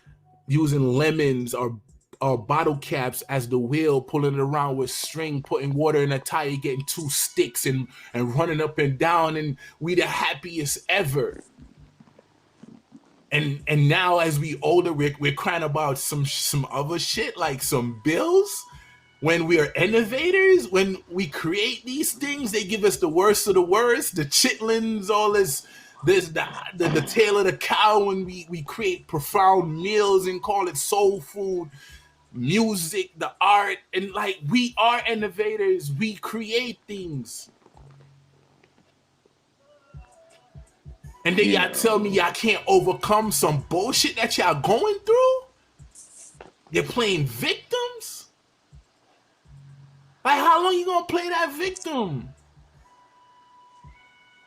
lemons or bottle caps as the wheel, pulling it around with string, putting water in a tire, getting two sticks and running up and down, and we the happiest ever. And now as we older, we're crying about some other shit like some bills. When we are innovators, when we create these things, they give us the worst of the worst, the chitlins, all this the tail of the cow. When we create profound meals and call it soul food, music, the art, and like we are innovators. We create things, and then You y'all tell me y'all can't overcome some bullshit that y'all going through. You're playing victims. Like, how long you gonna play that victim?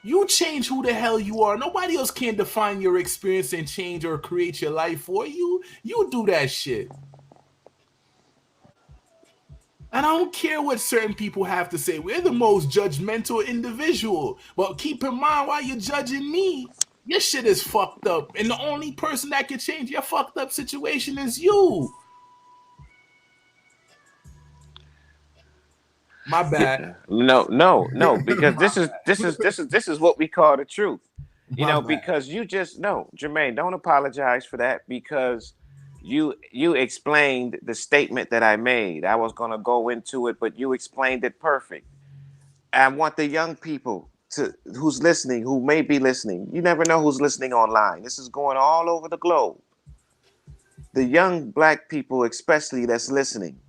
You change who the hell you are. Nobody else can define your experience and change or create your life for you. You do that shit. And I don't care what certain people have to say. We're the most judgmental individual. But keep in mind, while you're judging me, your shit is fucked up. And the only person that can change your fucked up situation is you. My bad. no, because My this is what we call the truth. You my know, bad. because you just no, Jermaine, don't apologize for that because you explained the statement that I made. I was gonna go into it, but you explained it perfect. I want the young people to who's listening, who may be listening. You never know who's listening online. This is going all over the globe. The young black people, especially that's listening.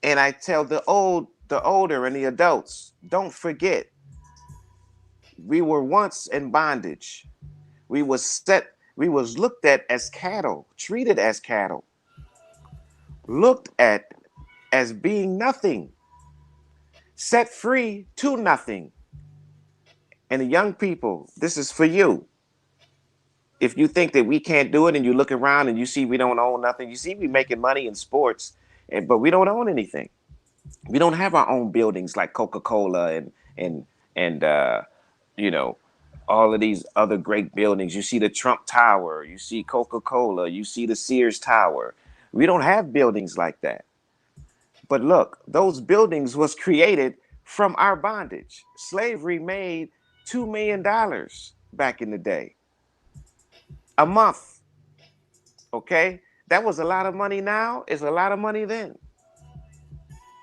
And I tell the older and the adults, don't forget, we were once in bondage. We was looked at as cattle, treated as cattle, looked at as being nothing, set free to nothing. And the young people, this is for you. If you think that we can't do it and you look around and you see we don't own nothing, you see we making money in sports, but we don't own anything. We don't have our own buildings like Coca-Cola and and you know all of these other great buildings. You see the Trump Tower, you see Coca-Cola, you see the Sears Tower. We don't have buildings like that. But look, those buildings was created from our bondage. Slavery made $2 million back in the day, a month. Okay, that was a lot of money. Now it's a lot of money then.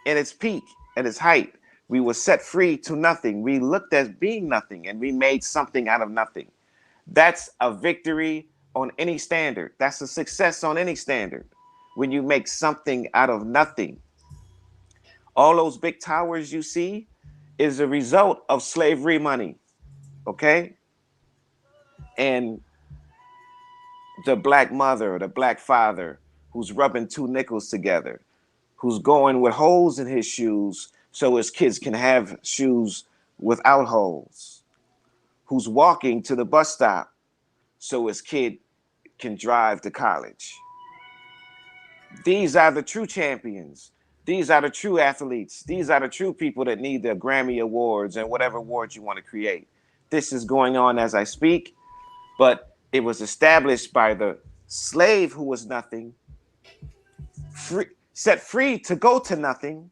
In its peak, at its height, we were set free to nothing. We looked at being nothing and we made something out of nothing. That's a victory on any standard. That's a success on any standard. When you make something out of nothing, all those big towers you see is a result of slavery money. Okay. And the black mother, the black father who's rubbing two nickels together, who's going with holes in his shoes so his kids can have shoes without holes, who's walking to the bus stop so his kid can drive to college. These are the true champions. These are the true athletes. These are the true people that need the Grammy Awards and whatever awards you want to create. This is going on as I speak, but it was established by the slave who was nothing, free, set free to go to nothing,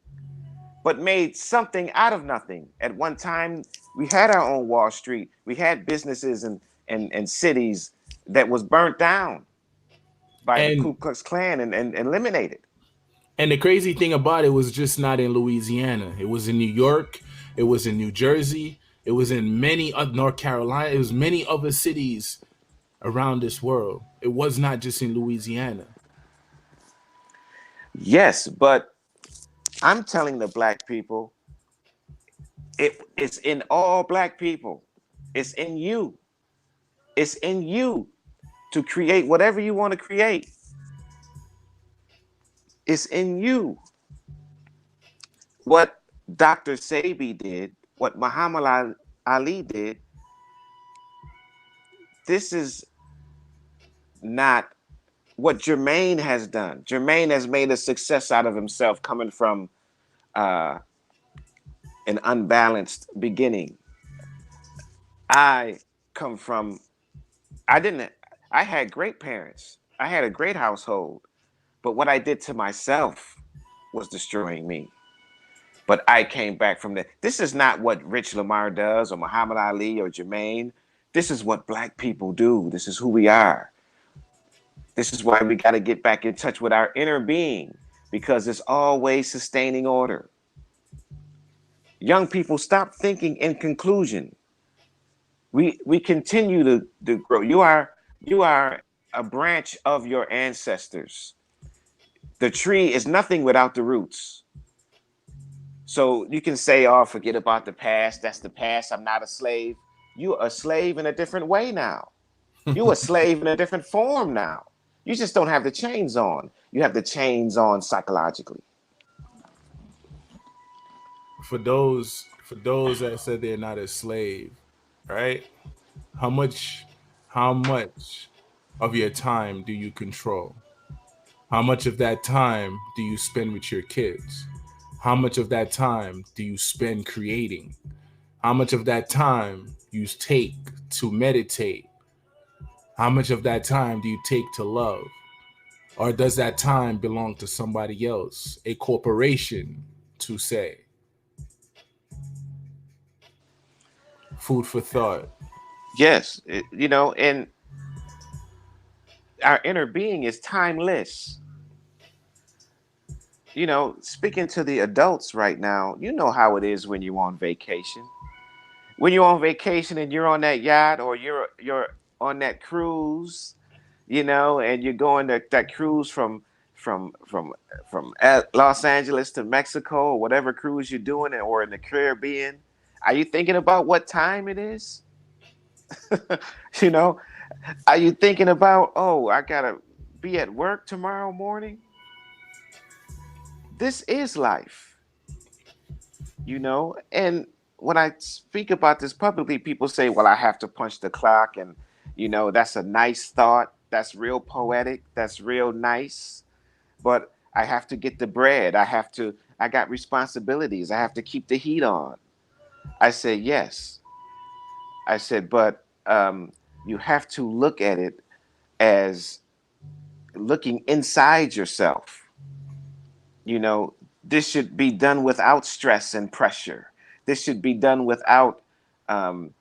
but made something out of nothing. At one time, we had our own Wall Street. We had businesses and cities that was burnt down by the Ku And Klux Klan and eliminated. And the crazy thing about it was just not in Louisiana. It was in New York. It was in New Jersey. It was in many North Carolina. It was many other cities around this world. It was not just in Louisiana. Yes, but I'm telling the black people, it's in all black people. It's in you. It's in you to create whatever you want to create. It's in you. What Dr. Sabi did, what Muhammad Ali did, this is not what Jermaine has done. Jermaine has made a success out of himself coming from uh, an unbalanced beginning. I come from, I didn't, I had great parents. I had a great household. But what I did to myself was destroying me. But I came back from that. This is not what Rich Lamar does or Muhammad Ali or Jermaine. This is what black people do. This is who we are. This is why we got to get back in touch with our inner being because it's always sustaining order. Young people, stop thinking in conclusion. We continue to grow. You are a branch of your ancestors. The tree is nothing without the roots. So you can say, oh, forget about the past. That's the past. I'm not a slave. You're a slave in a different way now. You're a slave in a different form now. You just don't have the chains on. You have the chains on psychologically. For those that said they're not a slave, right? How much how much of your time do you control? How much of that time do you spend with your kids? How much of that time do you spend creating? How much of that time you take to meditate? How much of that time do you take to love? Or does that time belong to somebody else, a corporation, to say? Food for thought. Yes, and our inner being is timeless. Speaking to the adults right now, you know how it is when you're on vacation. When you're on vacation and you're on that yacht or you're on that cruise, and you're going that cruise from Los Angeles to Mexico or whatever cruise you're doing or in the Caribbean. Are you thinking about what time it is? you know, are you thinking about, oh, I gotta be at work tomorrow morning? This is life, and when I speak about this publicly, people say, well, I have to punch the clock, and that's a nice thought, that's real poetic, that's real nice, but I have to get the bread, I got responsibilities, I have to keep the heat on. I said, yes. I said, but you have to look at it as looking inside yourself. This should be done without stress and pressure. This should be done without um,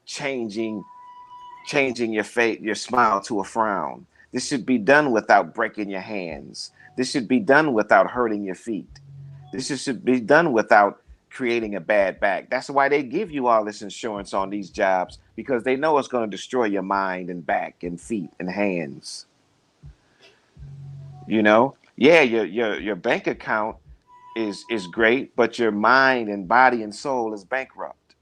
changing your smile to a frown. This should be done without breaking your hands. This should be done without hurting your feet. This should be done without creating a bad back. That's why they give you all this insurance on these jobs, because they know it's going to destroy your mind and back and feet and hands. Yeah, your bank account is great, but your mind and body and soul is bankrupt.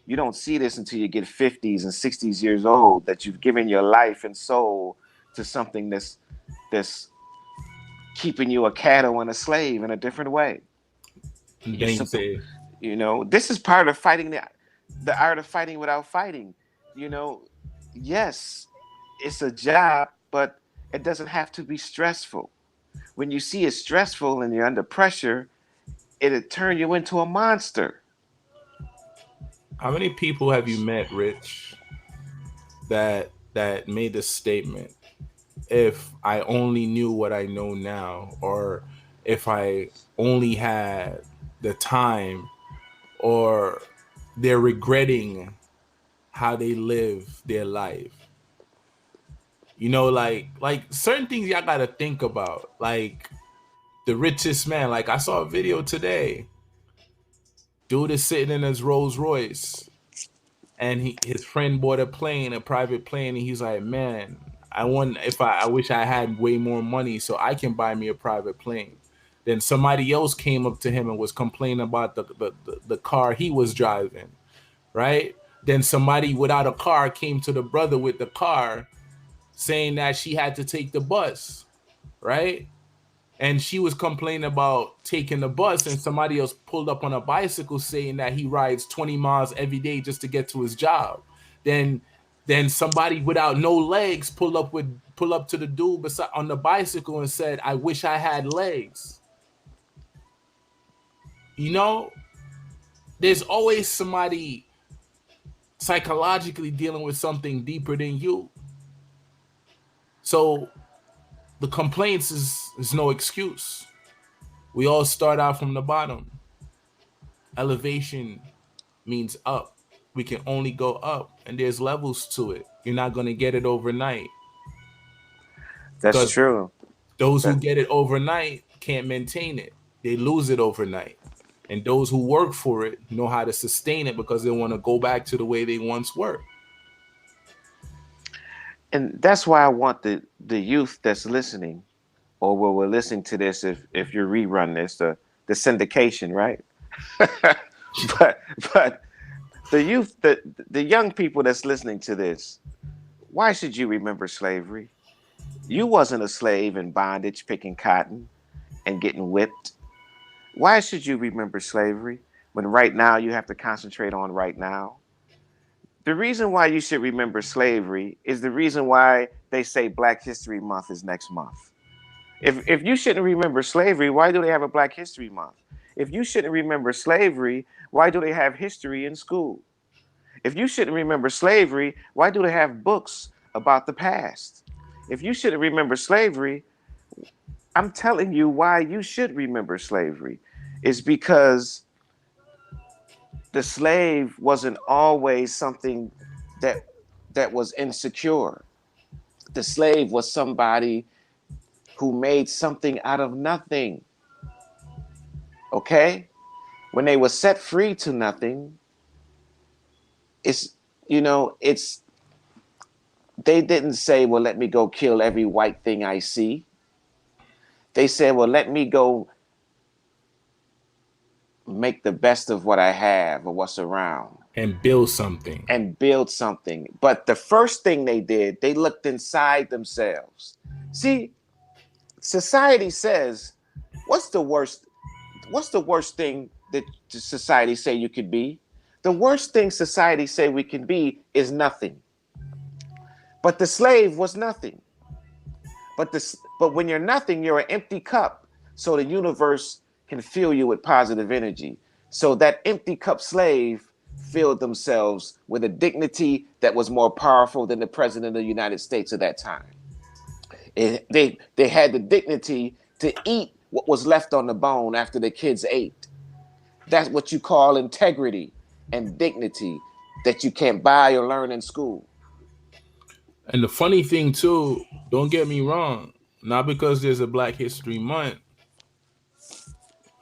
You don't see this until you get 50s and 60s years old, that you've given your life and soul to something that's keeping you a cattle and a slave in a different way. And You then you simple, say, this is part of fighting the art of fighting without fighting. You know, yes, it's a job, but it doesn't have to be stressful. When you see it stressful and you're under pressure, it'll turn you into a monster. how many people have you met, Rich, that made this statement? If I only knew what I know now, or if I only had the time, or they're regretting how they live their life. Like certain things y'all gotta think about. Like the richest man. Like I saw a video today. Dude is sitting in his Rolls Royce, and his friend bought a private plane, and he's like, "Man, I wish I had way more money so I can buy me a private plane." Then somebody else came up to him and was complaining about the car he was driving, right? Then somebody without a car came to the brother with the car, saying that she had to take the bus, right? And she was complaining about taking the bus, and somebody else pulled up on a bicycle saying that he rides 20 miles every day just to get to his job. Then then somebody without no legs pull up to the dude beside on the bicycle and said, "I wish I had legs." You know, there's always somebody psychologically dealing with something deeper than you. So the complaints is no excuse. We all start out from the bottom. Elevation means up. We can only go up, and there's levels to it. You're not going to get it overnight, That's because true. those who That get it overnight can't maintain it. They lose it overnight. And those who work for it know how to sustain it because they want to go back to the way they once were. and that's why I want the youth that's listening, or we're listening to this, if you rerun this, the syndication, right? but but the youth, the young people that's listening to this, why should you remember slavery? You wasn't a slave in bondage picking cotton and getting whipped. Why should you remember slavery when right now you have to concentrate on right now? The reason why you should remember slavery is the reason why they say Black History Month is next month. If you shouldn't remember slavery, why do they have a Black History Month? If you shouldn't remember slavery, why do they have history in school? If you shouldn't remember slavery, why do they have books about the past? If you shouldn't remember slavery, I'm telling you why you should remember slavery. Is because the slave wasn't always something that was insecure. The slave was somebody who made something out of nothing. Okay? When they were set free to nothing, it's it's they didn't say, well, let me go kill every white thing I see. They said, well, let me go make the best of what I have or what's around And build something. and build something. But the first thing they did, they looked inside themselves. See, society says, what's the worst thing that society say you could be? The worst thing society say we can be is nothing. But the slave was nothing. But when you're nothing, you're an empty cup. So the universe can fill you with positive energy. So that empty cup slave filled themselves with a dignity that was more powerful than the president of the United States at that time. They had the dignity to eat what was left on the bone after the kids ate. That's what you call integrity and dignity that you can't buy or learn in school. And the funny thing too, don't get me wrong, not because there's a Black History Month,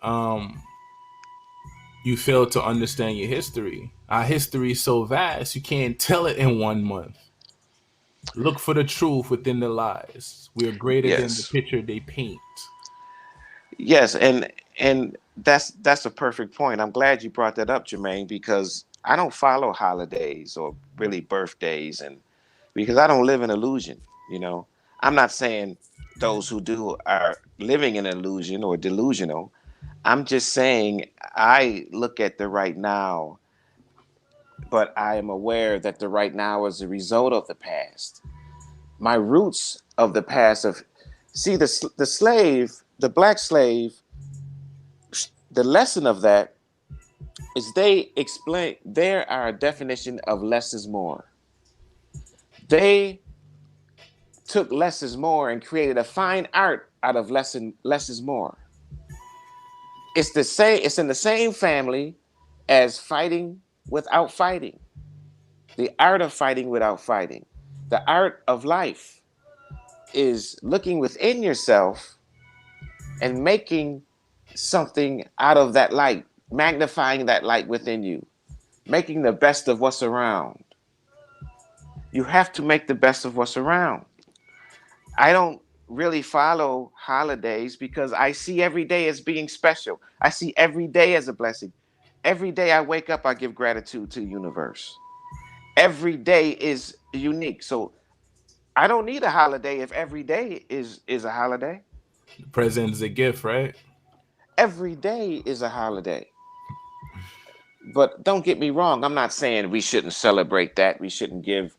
um, you fail to understand your history. Our history is so vast, you can't tell it in 1 month. Look for the truth within the lies. We are greater than the Yes. picture they paint. Yes, and that's a perfect point. I'm glad you brought that up, Jermaine, because I don't follow holidays or really birthdays, and because I don't live in illusion, you know. I'm not saying those who do are living in illusion or delusional. I'm just saying I look at the right now, but I am aware that the right now is a result of the past. My roots of the past of see the slave, the black slave, the lesson of that is they explain there are a definition of less is more. They took less is more and created a fine art out of less is more. It's the same, it's in the same family as fighting without fighting. The art of fighting without fighting. The art of life is looking within yourself and making something out of that light, magnifying that light within you, making the best of what's around. You have to make the best of what's around. I don't really follow holidays because I see every day as being special. I see every day as a blessing. Every day I wake up, I give gratitude to the universe. Every day is unique. So I don't need a holiday if every day is a holiday. The present is a gift, right? Every day is a holiday. But don't get me wrong, I'm not saying we shouldn't celebrate that. We shouldn't give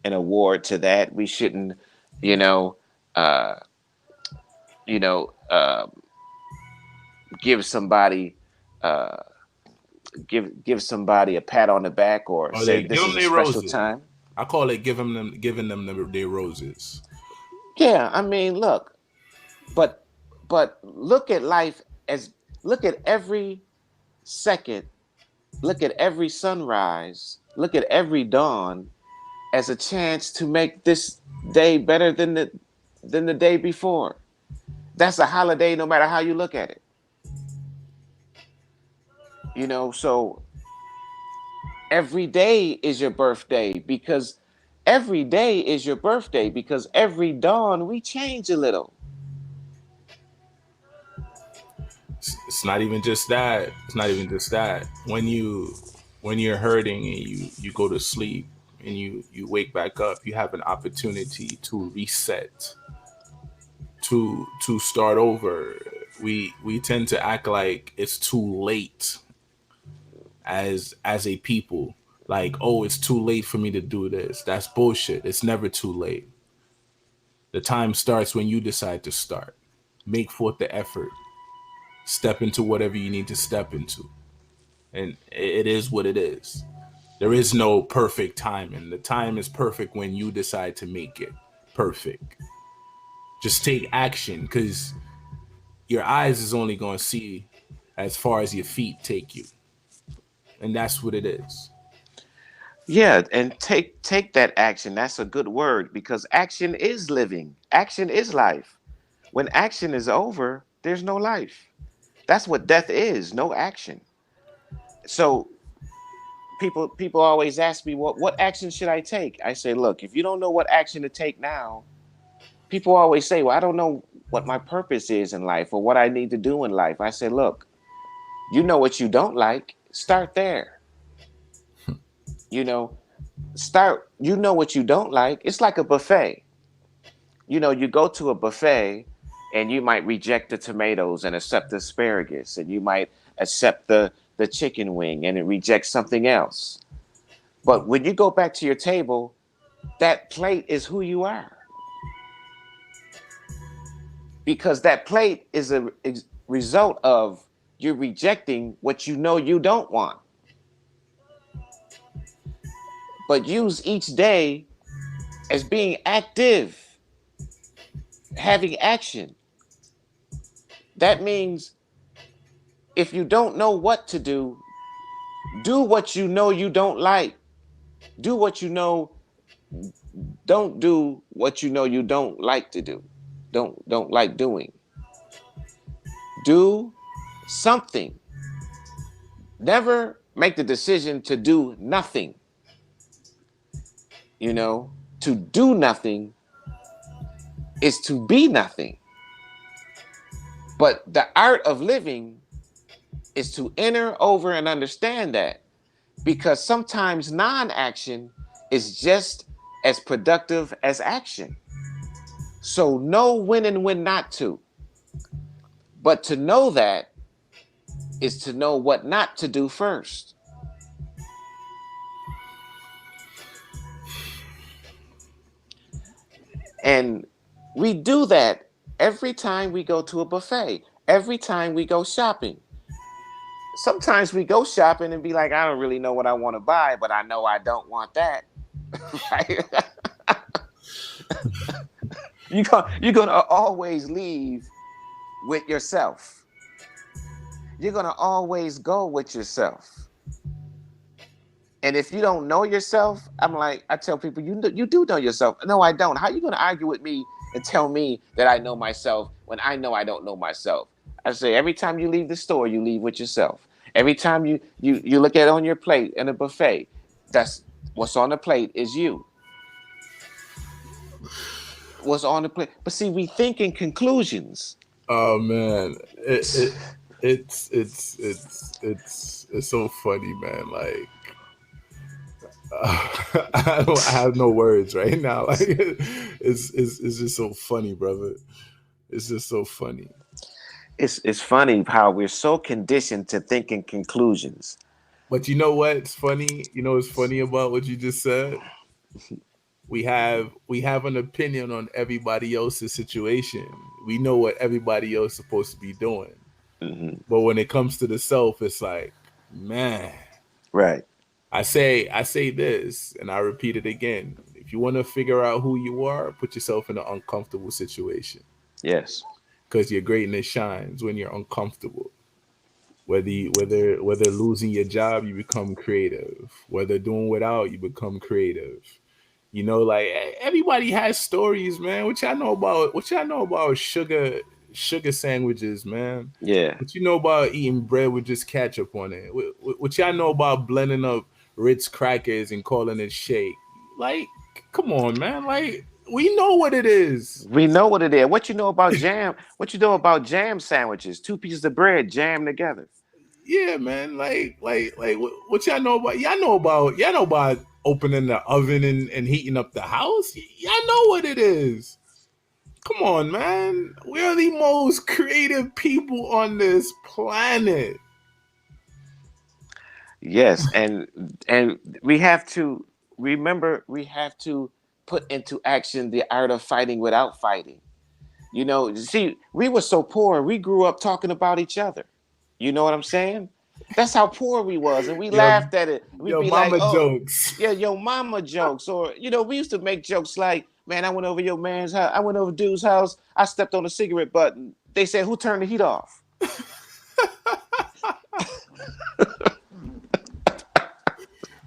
an award to that. We shouldn't, you know, uh, you know, uh, give somebody uh, give somebody a pat on the back or Or say they give this them is a their special roses. time. I call it giving them their roses. Yeah, I mean, look, but look at life as look at every second, look at every sunrise, look at every dawn as a chance to make this day better than the day before. That's a holiday no matter how you look at it. So every day is your birthday because every day is your birthday because every dawn we change a little. It's not even just that. It's not even just that. When you're hurting and you go to sleep and you wake back up, you have an opportunity to reset, to start over. We tend to act like it's too late as a people. Like, oh, it's too late for me to do this. That's bullshit. It's never too late. The time starts when you decide to start. Make forth the effort. Step into whatever you need to step into. And it is what it is. There is no perfect time, and the time is perfect when you decide to make it perfect. Just take action, because your eyes is only going to see as far as your feet take you, and that's what it is. Yeah, and take that action. That's a good word because action is living. Action is life. When action is over, there's no life. That's what death is, no action. So people always ask me what action should I take? I say, look, if you don't know what action to take now, people always say, well, I don't know what my purpose is in life or what I need to do in life. I say, look, you know what you don't like, start there. You know, you know what you don't like. It's like a buffet. You go to a buffet and you might reject the tomatoes and accept the asparagus, and you might accept the chicken wing and reject something else. But when you go back to your table, that plate is who you are because that plate is a result of you rejecting what you know you don't want. But use each day as being active, having action. That means if you don't know what to do what you know you don't like. Do what you know, don't do what you know you don't like to do. Don't like doing. Do something. Never make the decision to do nothing. You know, to do nothing is to be nothing. But the art of living is to enter over and understand that because sometimes non action is just as productive as action. So know when and when not to. But to know that is to know what not to do first. And we do that every time we go to a buffet, every time we go shopping. Sometimes we go shopping and be like, I don't really know what I want to buy, but I know I don't want that. Right? You're going to always leave with yourself. You're going to always go with yourself. And if you don't know yourself, I tell people, you do know yourself. No, I don't. How are you going to argue with me and tell me that I know myself when I know I don't know myself? I say every time you leave the store, you leave with yourself. Every time you look at it on your plate in a buffet, that's what's on the plate is you. What's on the plate. But see, we think in conclusions. Oh man, it's so funny, man. Like I have no words right now. Like it's just so funny, brother. It's just so funny. It's funny how we're so conditioned to think in conclusions. But you know what's funny? You know what's funny about what you just said? We have an opinion on everybody else's situation. We know what everybody else is supposed to be doing. Hmm. But when it comes to the self, it's like, man, Right. I say this and I repeat it again. If you want to figure out who you are, put yourself in an uncomfortable situation. Yes. Because your greatness shines when you're uncomfortable. Whether losing your job, you become creative. Whether doing without, you become creative. Like everybody has stories, man. What y'all know about sugar sandwiches, man? Yeah. What you know about eating bread with just ketchup on it? What y'all know about blending up Ritz crackers and calling it shake? Like, come on, man. Like, we know what it is. We know what it is. What you know about jam? What you know about jam sandwiches? Two pieces of bread jammed together. Yeah, man. Like, what y'all know about? Y'all know about opening the oven and heating up the house. Y'all know what it is. Come on, man. We're the most creative people on this planet. Yes, and we have to remember we have to put into action the art of fighting without fighting. See, we were so poor, we grew up talking about each other. You know what I'm saying? That's how poor we was, and we Your laughed at it. We'd your be like, mama "Oh, jokes. yeah, your mama jokes," or we used to make jokes like, "Man, I went over your man's house. I went over dude's house. I stepped on a cigarette button. They said, who turned the heat off?"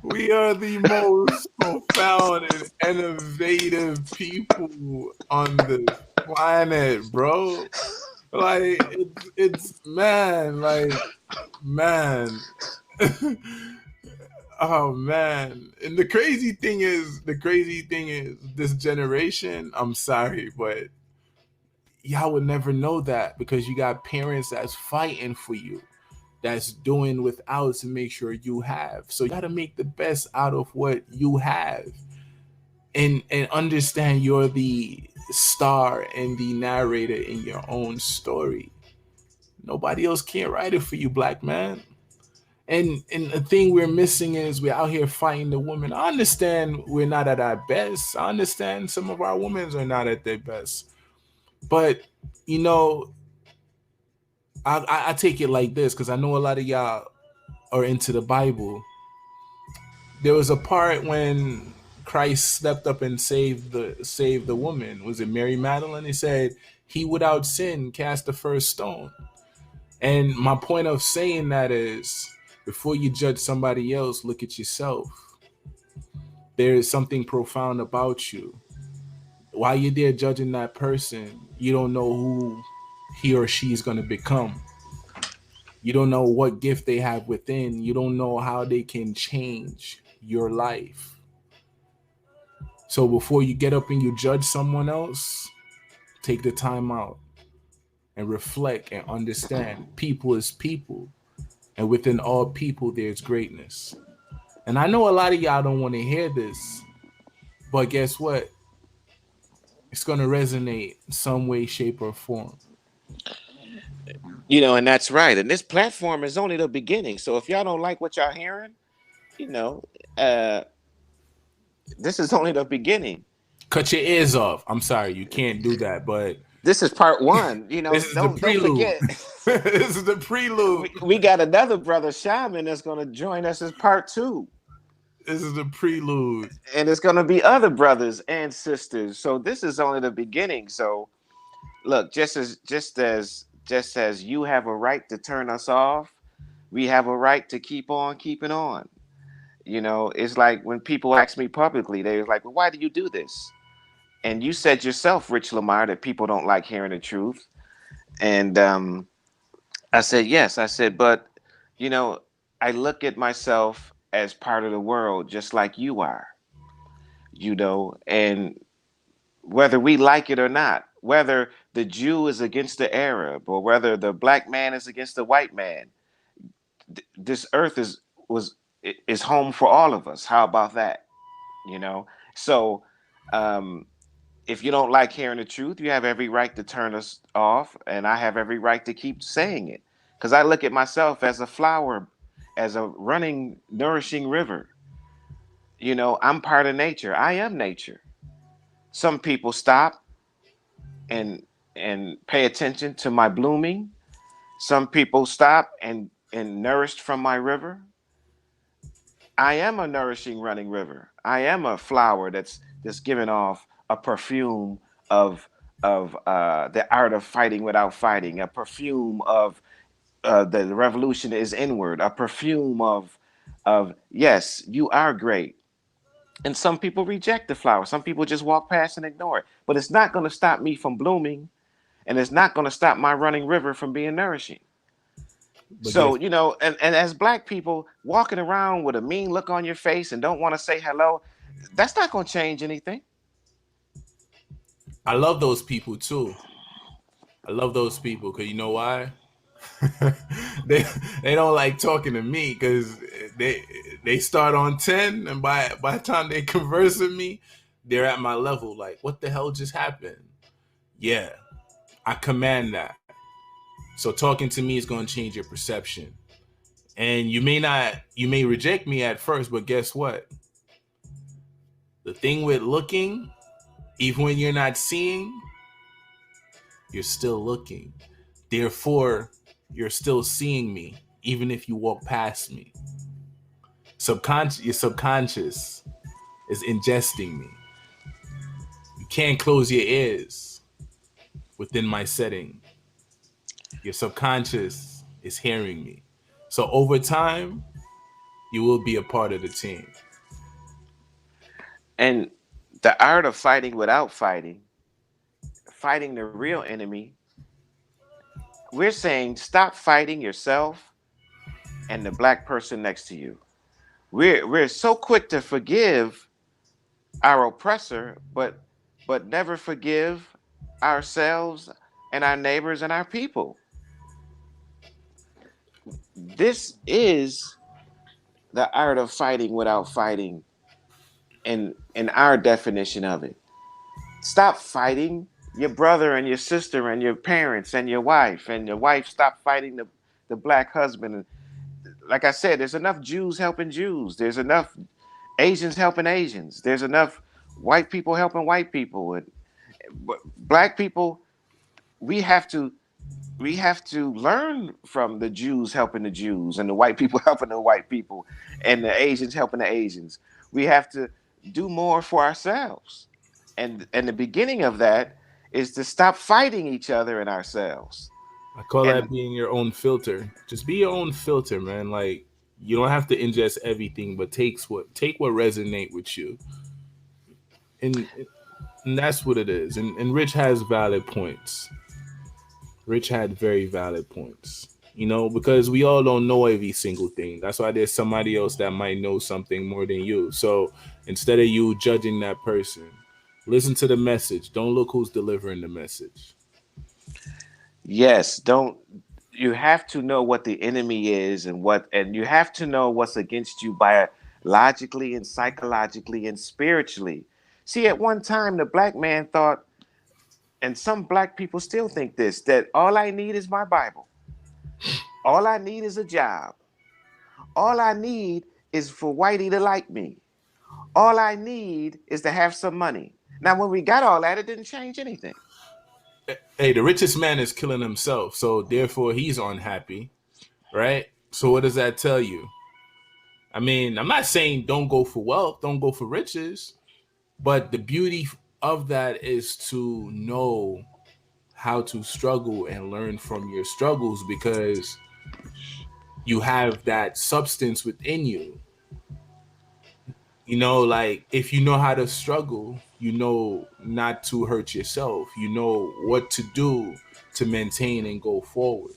We are the most profound and innovative people on this planet, bro. Like it's man, like man. Oh man. And the crazy thing is this generation, I'm sorry, but y'all would never know that because you got parents that's fighting for you, that's doing without to make sure you have. So you got to make the best out of what you have, and understand you're the star and the narrator in your own story. Nobody else can write it for you, black man. And the thing we're missing is we're out here fighting the women. I understand we're not at our best. I understand some of our women are not at their best. But you know, I take it like this because I know a lot of y'all are into the Bible. There was a part when Christ stepped up and saved the woman. Was it Mary Magdalene? He said, "He without sin cast the first stone." And my point of saying that is, before you judge somebody else, look at yourself. There is something profound about you. While you're there judging that person, you don't know who he or she is going to become. You don't know what gift they have within. You don't know how they can change your life. So before you get up and you judge someone else, take the time out and reflect and understand. People is people, and within all people, there's greatness. And I know a lot of y'all don't want to hear this, but guess what? It's going to resonate in some way, shape, or form. And that's right. And this platform is only the beginning. So if y'all don't like what y'all hearing, you know, uh, this is only the beginning. Cut your ears off. I'm sorry, you can't do that, but This is part one. this is the Don't prelude. forget. This is the prelude. we got another brother shaman that's going to join us as part two, This is the prelude. and it's going to be other brothers and sisters. So this is only the beginning. So look, just as you have a right to turn us off, we have a right to keep on keeping on. It's like when people ask me publicly, they're like, "Well, why do you do this?" And you said yourself, Rich Lamar, that people don't like hearing the truth. And I said, yes. I said, but, you know, I look at myself as part of the world, just like you are, and whether we like it or not, whether the Jew is against the Arab or whether the black man is against the white man, this earth is is home for all of us. How about that? You know? So um, if you don't like hearing the truth, you have every right to turn us off, and I have every right to keep saying it. Because I look at myself as a flower, as a running, nourishing river. You know, I'm part of nature. I am nature. Some people stop and pay attention to my blooming. Some people stop and nourished from my river. I am a nourishing running river. I am a flower that's giving off a perfume of the art of fighting without fighting, a perfume of the revolution is inward, a perfume of yes, you are great. And some people reject the flower. Some people just walk past and ignore it. But it's not going to stop me from blooming, and it's not going to stop my running river from being nourishing. But So, guess you know, and as black people walking around with a mean look on your face and don't want to say hello, that's not going to change anything. I love those people too. I love those people because you know why? they they don't like talking to me because they they start on 10, and by the time they converse with me, they're at my level. Like, what the hell just happened? Yeah, I command that. So talking to me is going to change your perception. And you may reject me at first, but guess what? The thing with looking, even when you're not seeing, you're still looking. Therefore, you're still seeing me, even if you walk past me. Your subconscious is ingesting me. You can't close your ears within my setting. Your subconscious is hearing me. So over time, you will be a part of the team. And the art of fighting without fighting, fighting the real enemy, we're saying stop fighting yourself and the black person next to you. We're so quick to forgive our oppressor, but never forgive ourselves and our neighbors and our people. This is the art of fighting without fighting in our definition of it. Stop fighting your brother and your sister and your parents and your wife stop fighting the black husband. Like I said, there's enough Jews helping Jews. There's enough Asians helping Asians. There's enough white people helping white people. And black people, we have to we have to learn from the Jews helping the Jews and the white people helping the white people and the Asians helping the Asians. We have to do more for ourselves. And the beginning of that is to stop fighting each other and ourselves. I call that And being your own filter. Just be your own filter, man. Like, you don't have to ingest everything, but take what resonate with you. And and that's what it is. And Rich has valid points. Rich had very valid points. You know, because we all don't know every single thing. That's why there's somebody else that might know something more than you. So instead of you judging that person, listen to the message. Don't look who's delivering the message. yes, don't you have to know what the enemy is and you have to know what's against you biologically and psychologically and spiritually. See, at one time the black man thought, and some black people still think this, that all I need is my Bible. All I need is a job. All I need is for Whitey to like me. All I need is to have some money. Now, when we got all that, it didn't change anything. Hey, the richest man is killing himself, so therefore he's unhappy, right? So what does that tell you? I mean, I'm not saying don't go for wealth, don't go for riches, but the beauty of that is to know how to struggle and learn from your struggles because you have that substance within you. You know, like if you know how to struggle, you know not to hurt yourself. You know what to do to maintain and go forward.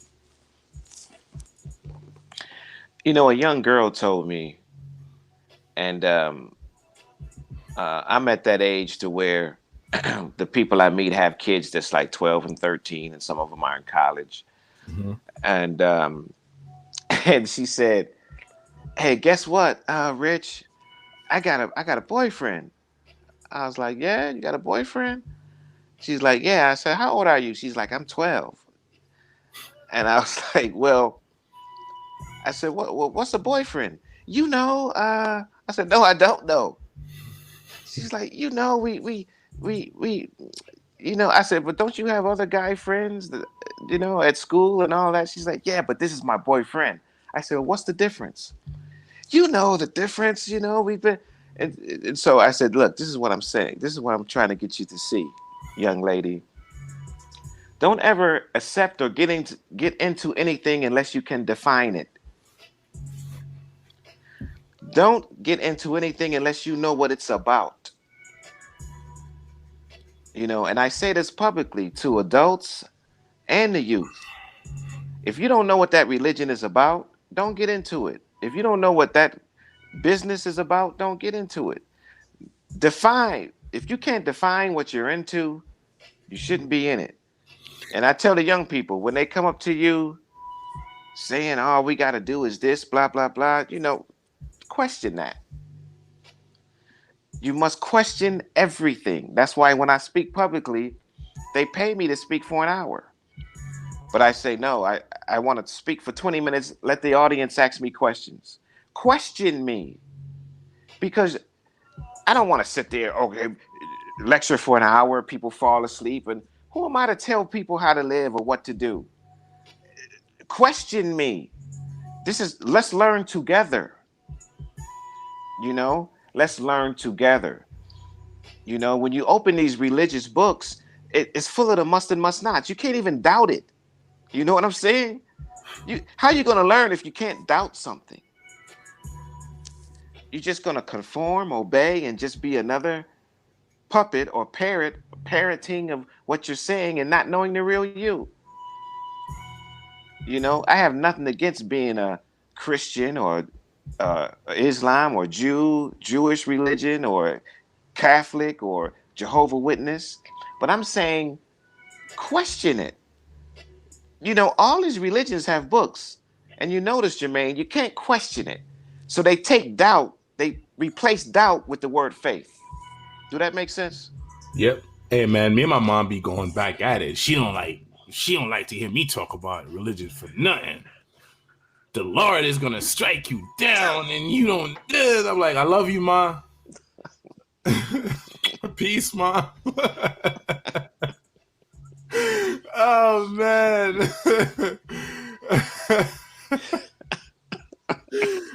You know, a young girl told me, and I'm at that age to where the people I meet have kids that's like 12 and 13, and some of them are in college. Mm-hmm. And and she said, hey, guess what, Rich? I got a boyfriend. I was like, yeah, you got a boyfriend? She's like, yeah. I said, how old are you? She's like, I'm 12. And I was like, well, I said, what's a boyfriend? You know, I said, no, I don't know. She's like, we, I said, but don't you have other guy friends, at school and all that? She's like, yeah, but this is my boyfriend. I said, well, what's the difference? You know the difference, we've been, and so I said, look, this is what I'm saying. This is what I'm trying to get you to see, young lady. Don't ever accept or get into anything unless you can define it. Don't get into anything unless you know what it's about. And I say this publicly to adults and the youth. If you don't know what that religion is about, don't get into it. If you don't know what that business is about, don't get into it. Define. If you can't define what you're into, you shouldn't be in it. And I tell the young people when they come up to you saying, all we got to do is this, blah, blah, blah, question that. You must question everything. That's why when I speak publicly, they pay me to speak for an hour. But I say, no, I want to speak for 20 minutes. Let the audience ask me questions. Question me. Because I don't want to sit there, okay, lecture for an hour, people fall asleep. And who am I to tell people how to live or what to do? Question me. Let's learn together. Let's learn together. When you open these religious books, it's full of the must and must nots. You can't even doubt it. You know what I'm saying? How are you going to learn if you can't doubt something? You're just going to conform, obey, and just be another puppet or parroting of what you're saying and not knowing the real you. I have nothing against being a Christian or Islam or Jewish religion or Catholic or Jehovah Witness, but I'm saying question it. All these religions have books, and you notice, Jermaine, you can't question it. So they take doubt, they replace doubt with the word faith. Do that make sense? Yep. Hey man, me and my mom be going back at it. She don't like to hear me talk about religion for nothing. The Lord is gonna strike you down and you don't this. I'm like, I love you, Ma. Peace, Ma. Oh man.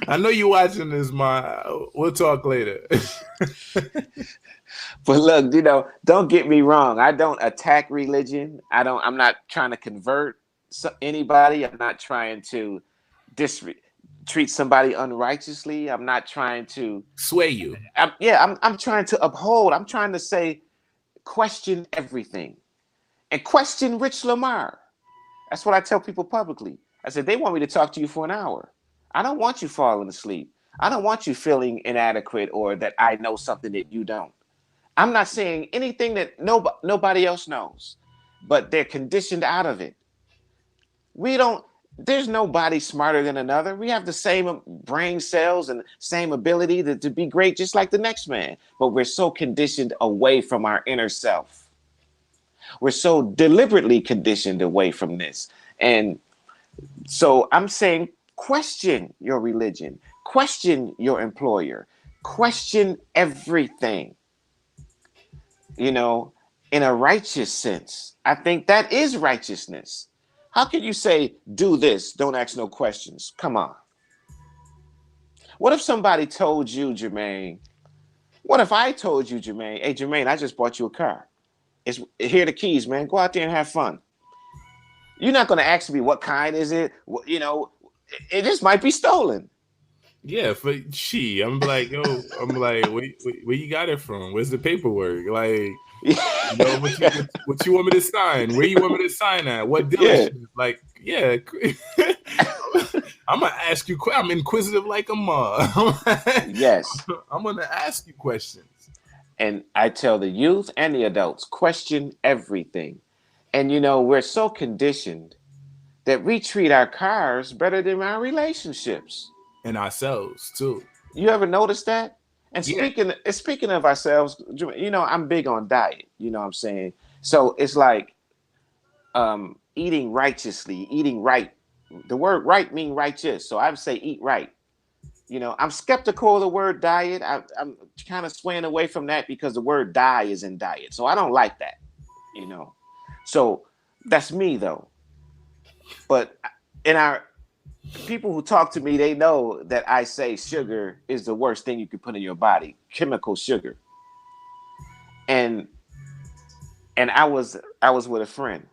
I know you watching this, Ma. We'll talk later. But look, don't get me wrong. I don't attack religion. I'm not trying to convert anybody. I'm not trying to treat somebody unrighteously. I'm not trying to sway you. I'm trying to uphold. I'm trying to say, question everything and question Rich Lamar. That's what I tell people publicly. I said, they want me to talk to you for an hour. I don't want you falling asleep. I don't want you feeling inadequate or that I know something that you don't. I'm not saying anything that nobody else knows, but they're conditioned out of it. There's nobody smarter than another. We have the same brain cells and same ability to be great just like the next man, but we're so conditioned away from our inner self. We're so deliberately conditioned away from this. And so I'm saying, question your religion, question your employer, question everything, in a righteous sense. I think that is righteousness. How can you say, do this, don't ask no questions? Come on. What if somebody told you, Jermaine, what if I told you, Jermaine, hey, Jermaine, I just bought you a car. Here are the keys, man. Go out there and have fun. You're not going to ask me what kind is it. It just might be stolen. Yeah, but I'm like, yo, where you got it from? Where's the paperwork? Like, what you want me to sign? Where you want me to sign at? What dealership? Yeah. Like, yeah. I'm gonna ask you. I'm inquisitive like a mom. Yes. I'm gonna ask you questions. And I tell the youth and the adults, question everything. And we're so conditioned that we treat our cars better than our relationships. and ourselves too. You ever notice that? And Yeah. speaking of ourselves, I'm big on diet. You know what I'm saying? So it's like eating righteously, eating right. The word right mean righteous. So I would say eat right. I'm skeptical of the word diet. I'm kind of swaying away from that because the word die is in diet. So I don't like that, you know. So that's me though. But in our people who talk to me, they know that I say sugar is the worst thing you could put in your body, chemical sugar. And I was with a friend,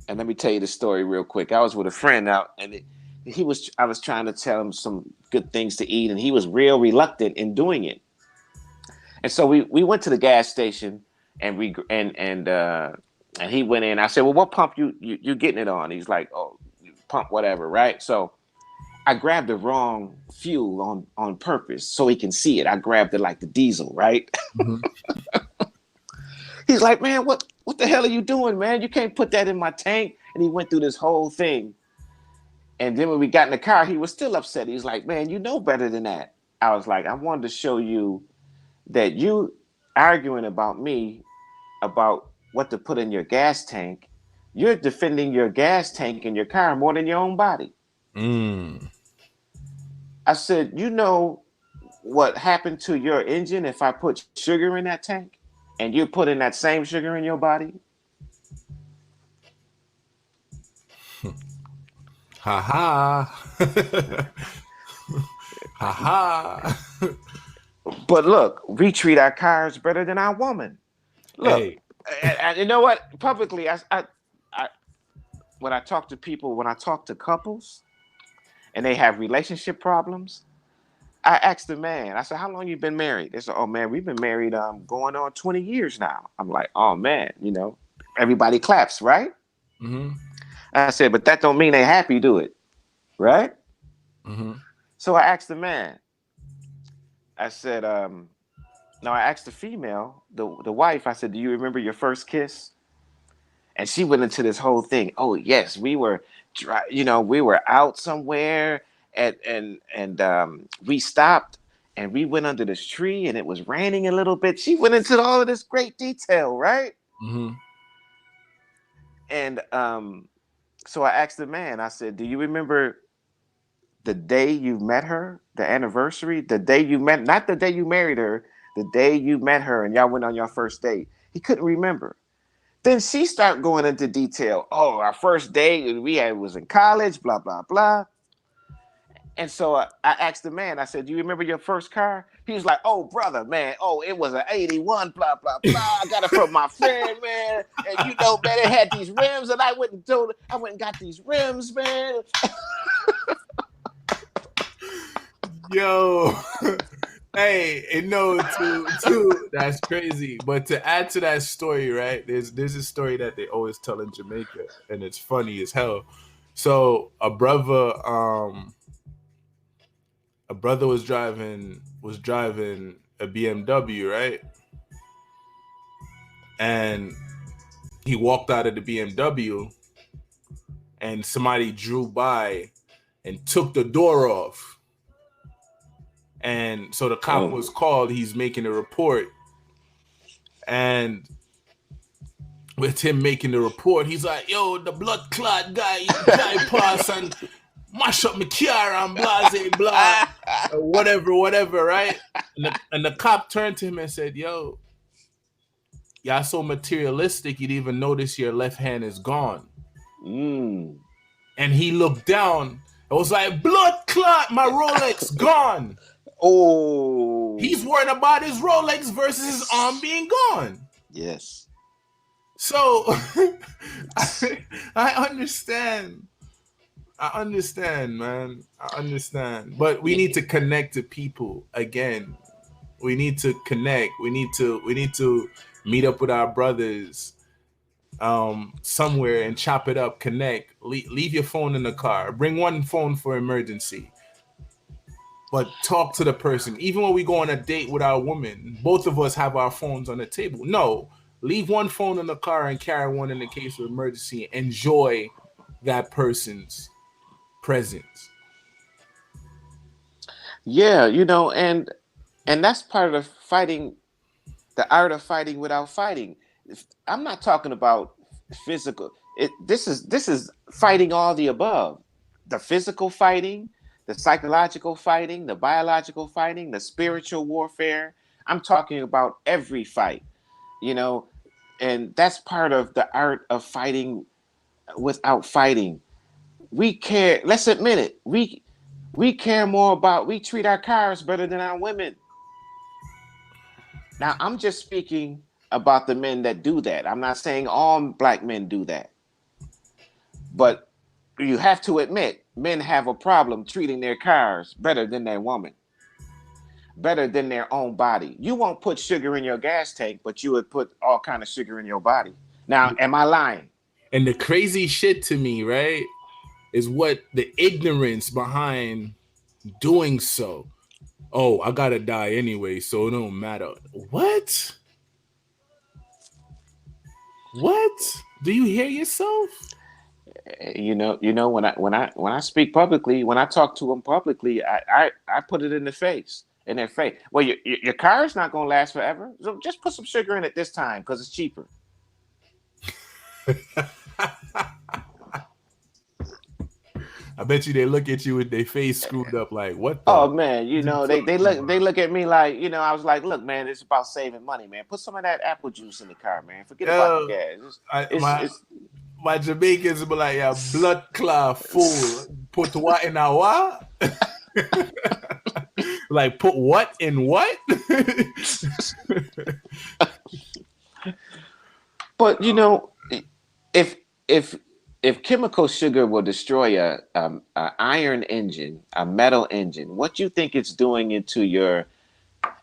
and let me tell you the story real quick. I was with a friend out, and I was trying to tell him some good things to eat, and he was real reluctant in doing it. And so we went to the gas station, and and he went in. I said, "Well, what pump you getting it on?" He's like, "Oh, pump whatever, right?" So I grabbed the wrong fuel on purpose so he can see it. I grabbed it like the diesel, right? Mm-hmm. He's like, "Man, what the hell are you doing, man? You can't put that in my tank." And he went through this whole thing. And then when we got in the car, he was still upset. He's like, "Man, you know better than that." I was like, "I wanted to show you that you arguing about me about what to put in your gas tank. You're defending your gas tank in your car more than your own body." Mm. I said, "You know what happened to your engine if I put sugar in that tank and you're putting that same sugar in your body?" Ha ha. Ha ha. But look, we treat our cars better than our woman. Look, Hey. and you know what? Publicly, I when I talk to people, when I talk to couples and they have relationship problems, I asked the man, I said, "How long you been married?" They said, "Oh man, we've been married going on 20 years now." I'm like, "Oh man, everybody claps, right?" Mm-hmm. I said, "But that don't mean they happy, do it?" Right? Mm-hmm. So I asked the man, I said, no, I asked the female, the wife, I said, "Do you remember your first kiss?" And she went into this whole thing. "Oh yes, we were out somewhere, and we stopped and we went under this tree and it was raining a little bit." She went into all of this great detail, right? Mm-hmm. And so I asked the man, I said, "Do you remember the day you met her, the anniversary, the day you met, not the day you married her, the day you met her and y'all went on your first date?" He couldn't remember. Then she started going into detail. "Oh, our first date we had was in college, blah blah blah." And so I asked the man, I said, "Do you remember your first car?" He was like, "Oh, brother, man, oh, it was an 81, blah, blah, blah. I got it from my friend, man. And man, it had these rims, and I went and got these rims, man." Yo. Hey, and no, to that's crazy. But to add to that story, right? There's a story that they always tell in Jamaica, and it's funny as hell. So a brother was driving a BMW, right? And he walked out of the BMW, and somebody drew by and took the door off. And so the cop Oh. was called. He's making a report, and with him making the report, he's like, "Yo, the blood clot guy drive past and mash up my car and blah, blah, blah, whatever, whatever, right?" And the cop turned to him and said, "Yo, y'all so materialistic, you didn't even notice your left hand is gone." Mm. And he looked down. It was like, "Blood clot, my Rolex gone." He's Oh. worried about his Rolex versus his arm being gone. Yes. So I understand. I understand, man. I understand. But we Yeah. need to connect to people again. We need to connect. We need to meet up with our brothers somewhere and chop it up, connect. Leave your phone in the car. Bring one phone for emergency. But talk to the person. Even when we go on a date with our woman, both of us have our phones on the table. No, leave one phone in the car and carry one in the case of emergency. Enjoy that person's presence. Yeah, and that's part of fighting, the art of fighting without fighting. I'm not talking about physical. This is fighting all the above. The physical fighting, the psychological fighting, the biological fighting, the spiritual warfare. I'm talking about every fight, you know, and that's part of the art of fighting without fighting. We care, let's admit it. We care more about, we treat our cars better than our women. Now, I'm just speaking about the men that do that. I'm not saying all black men do that. But you have to admit, men have a problem treating their cars better than their woman, better than their own body. You won't put sugar in your gas tank, but you would put all kind of sugar in your body. Now, am I lying? And the crazy shit to me, right, is what the ignorance behind doing so. Oh, I gotta die anyway, so it don't matter. What? What? Do you hear yourself? When I speak publicly, when I talk to them publicly, I put it in the face, in their face. Well, your car is not going to last forever, so just put some sugar in it this time because it's cheaper. I bet you they look at you with their face screwed up like, what Oh the? man, they look at me like, I was like, look, man, it's about saving money, man. Put some of that apple juice in the car, man. Forget about the Yo, gas. I, It's, my it's my Jamaicans be like, yeah, blood clot fool. Put what in a what? Like, put what in what? but if if if chemical sugar will destroy a iron engine, a metal engine, what you think it's doing into your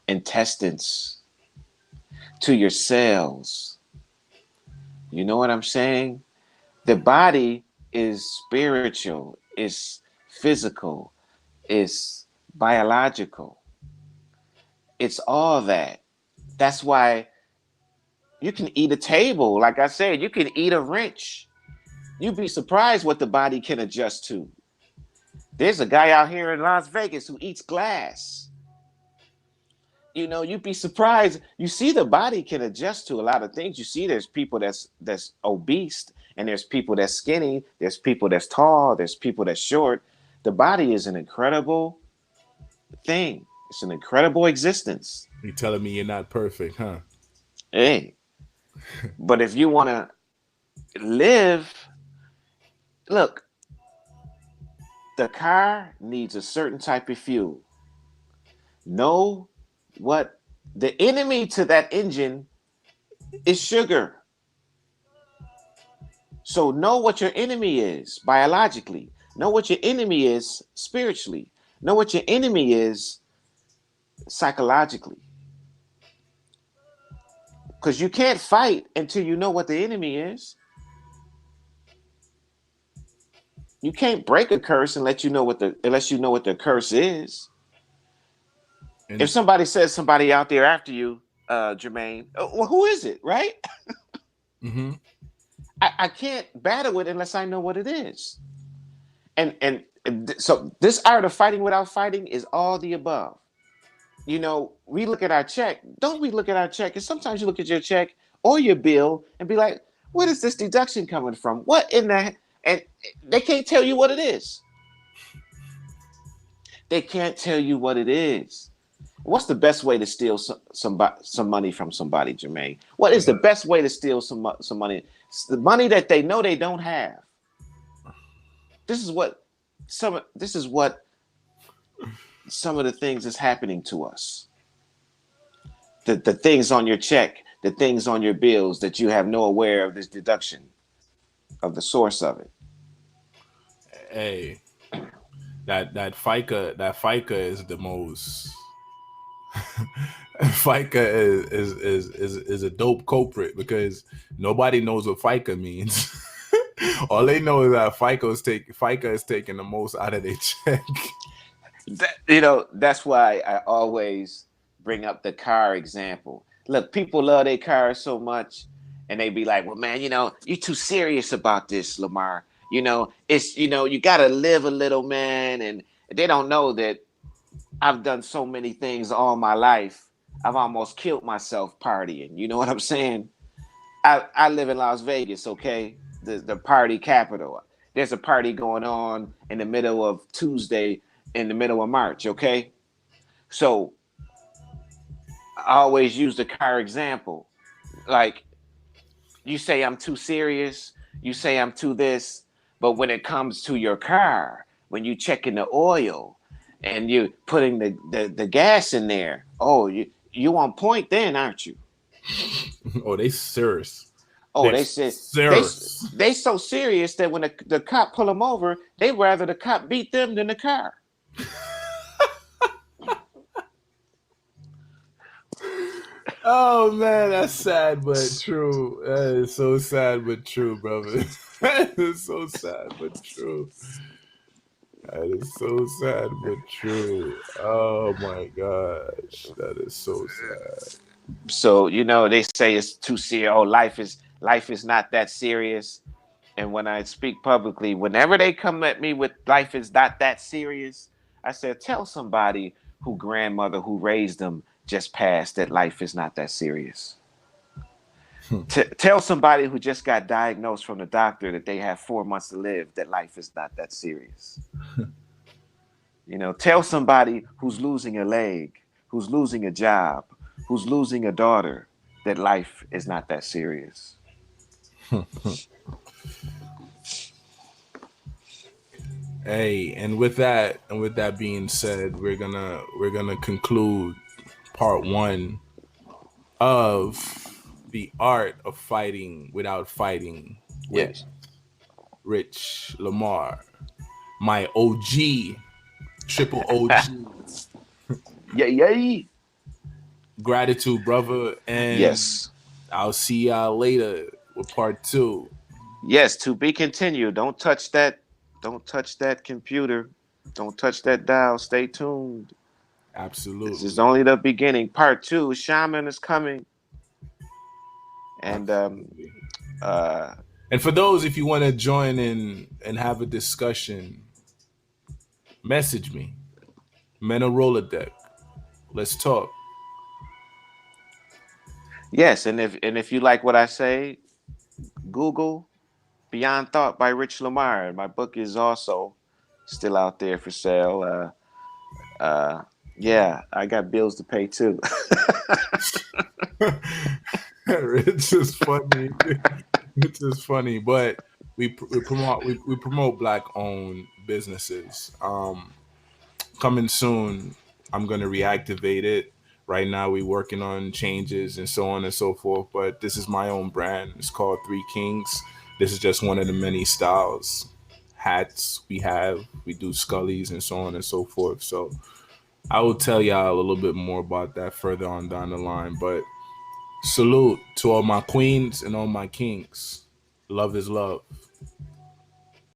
intestines, to your cells? You know what I'm saying? The body is spiritual, is physical, is biological. It's all that. That's why you can eat a table. Like I said, you can eat a wrench. You'd be surprised what the body can adjust to. There's a guy out here in Las Vegas who eats glass. You'd be surprised. You see, the body can adjust to a lot of things. You see, there's people that's obese, and there's people that's skinny. There's people that's tall. There's people that's short. The body is an incredible thing. It's an incredible existence. You telling me you're not perfect, huh? Hey, but if you want to live, look, the car needs a certain type of fuel. Know what the enemy to that engine is: sugar. So know what your enemy is biologically. Know what your enemy is spiritually. Know what your enemy is psychologically. Because you can't fight until you know what the enemy is. You can't break a curse unless you know what the curse is. If And somebody says somebody out there after you, Jermaine, well, who is it, right? mm-hmm. I can't battle it unless I know what it is. So this art of fighting without fighting is all the above. We look at our check. Don't we look at our check? And sometimes you look at your check or your bill and be like, where is this deduction coming from? What in the, and they can't tell you what it is. They can't tell you what it is. What's the best way to steal some money from somebody, Jermaine? What is the best way to steal some money? It's the money that they know they don't have. This is what some of the things that's happening to us. The things on your check, the things on your bills that you have no aware of this deduction of the source of it. Hey, that FICA is the most. FICA is a dope culprit because nobody knows what FICA means. All they know is that FICA is taking the most out of their check. That's why I always bring up the car example. Look, people love their cars so much, and they be like, "Well, man, you're too serious about this, Lamar. It's you gotta live a little, man." And they don't know that I've done so many things all my life. I've almost killed myself partying. You know what I'm saying? I live in Las Vegas, okay? The party capital. There's a party going on in the middle of Tuesday in the middle of March, okay? So I always use the car example. Like, you say I'm too serious, you say I'm too this, but when it comes to your car, when you checking the oil and you putting the gas in there, oh, you on point then, aren't you? Oh, they serious. Oh, They they said serious. they so serious that when the cop pull them over, they rather the cop beat them than the car. Oh man, that's sad but true. That is so sad but true, brother. That is so sad but true. That is so sad but true. Oh my gosh, that is so sad. So they say it's too serious. Oh, life is not that serious. And when I speak publicly, whenever they come at me with life is not that serious, I said, tell somebody who grandmother who raised them just passed that life is not that serious. Tell somebody who just got diagnosed from the doctor that they have 4 months to live that life is not that serious. Tell somebody who's losing a leg, who's losing a job, who's losing a daughter that life is not that serious. Hey, and with that being said, we're gonna conclude part one of the art of fighting without fighting with Yes. Rich Lamar, my OG, triple OG. Yeah, yeah. Gratitude, brother, and Yes. I'll see y'all later with part two. Yes, to be continued. Don't touch that. Don't touch that computer. Don't touch that dial. Stay tuned. This is Absolutely, only the beginning. Part two. Shaman is coming. And absolutely. uh And for those, if you want to join in and have a discussion, message me. MEN-talRollaDeK. Let's talk. yes, and if you like what I say, Google Beyond Thought by Rich Lamar. My book is also still out there for sale. Yeah, I got bills to pay too. It's just funny. It's just funny, but we promote black owned businesses. Coming soon, I'm gonna reactivate it. Right now, we're working on changes and so on and so forth. But this is my own brand. It's called Three Kings. This is just one of the many styles hats we have. We do scullies and so on and so forth. So I will tell y'all a little bit more about that further on down the line. But salute to all my queens and all my kings. Love is love.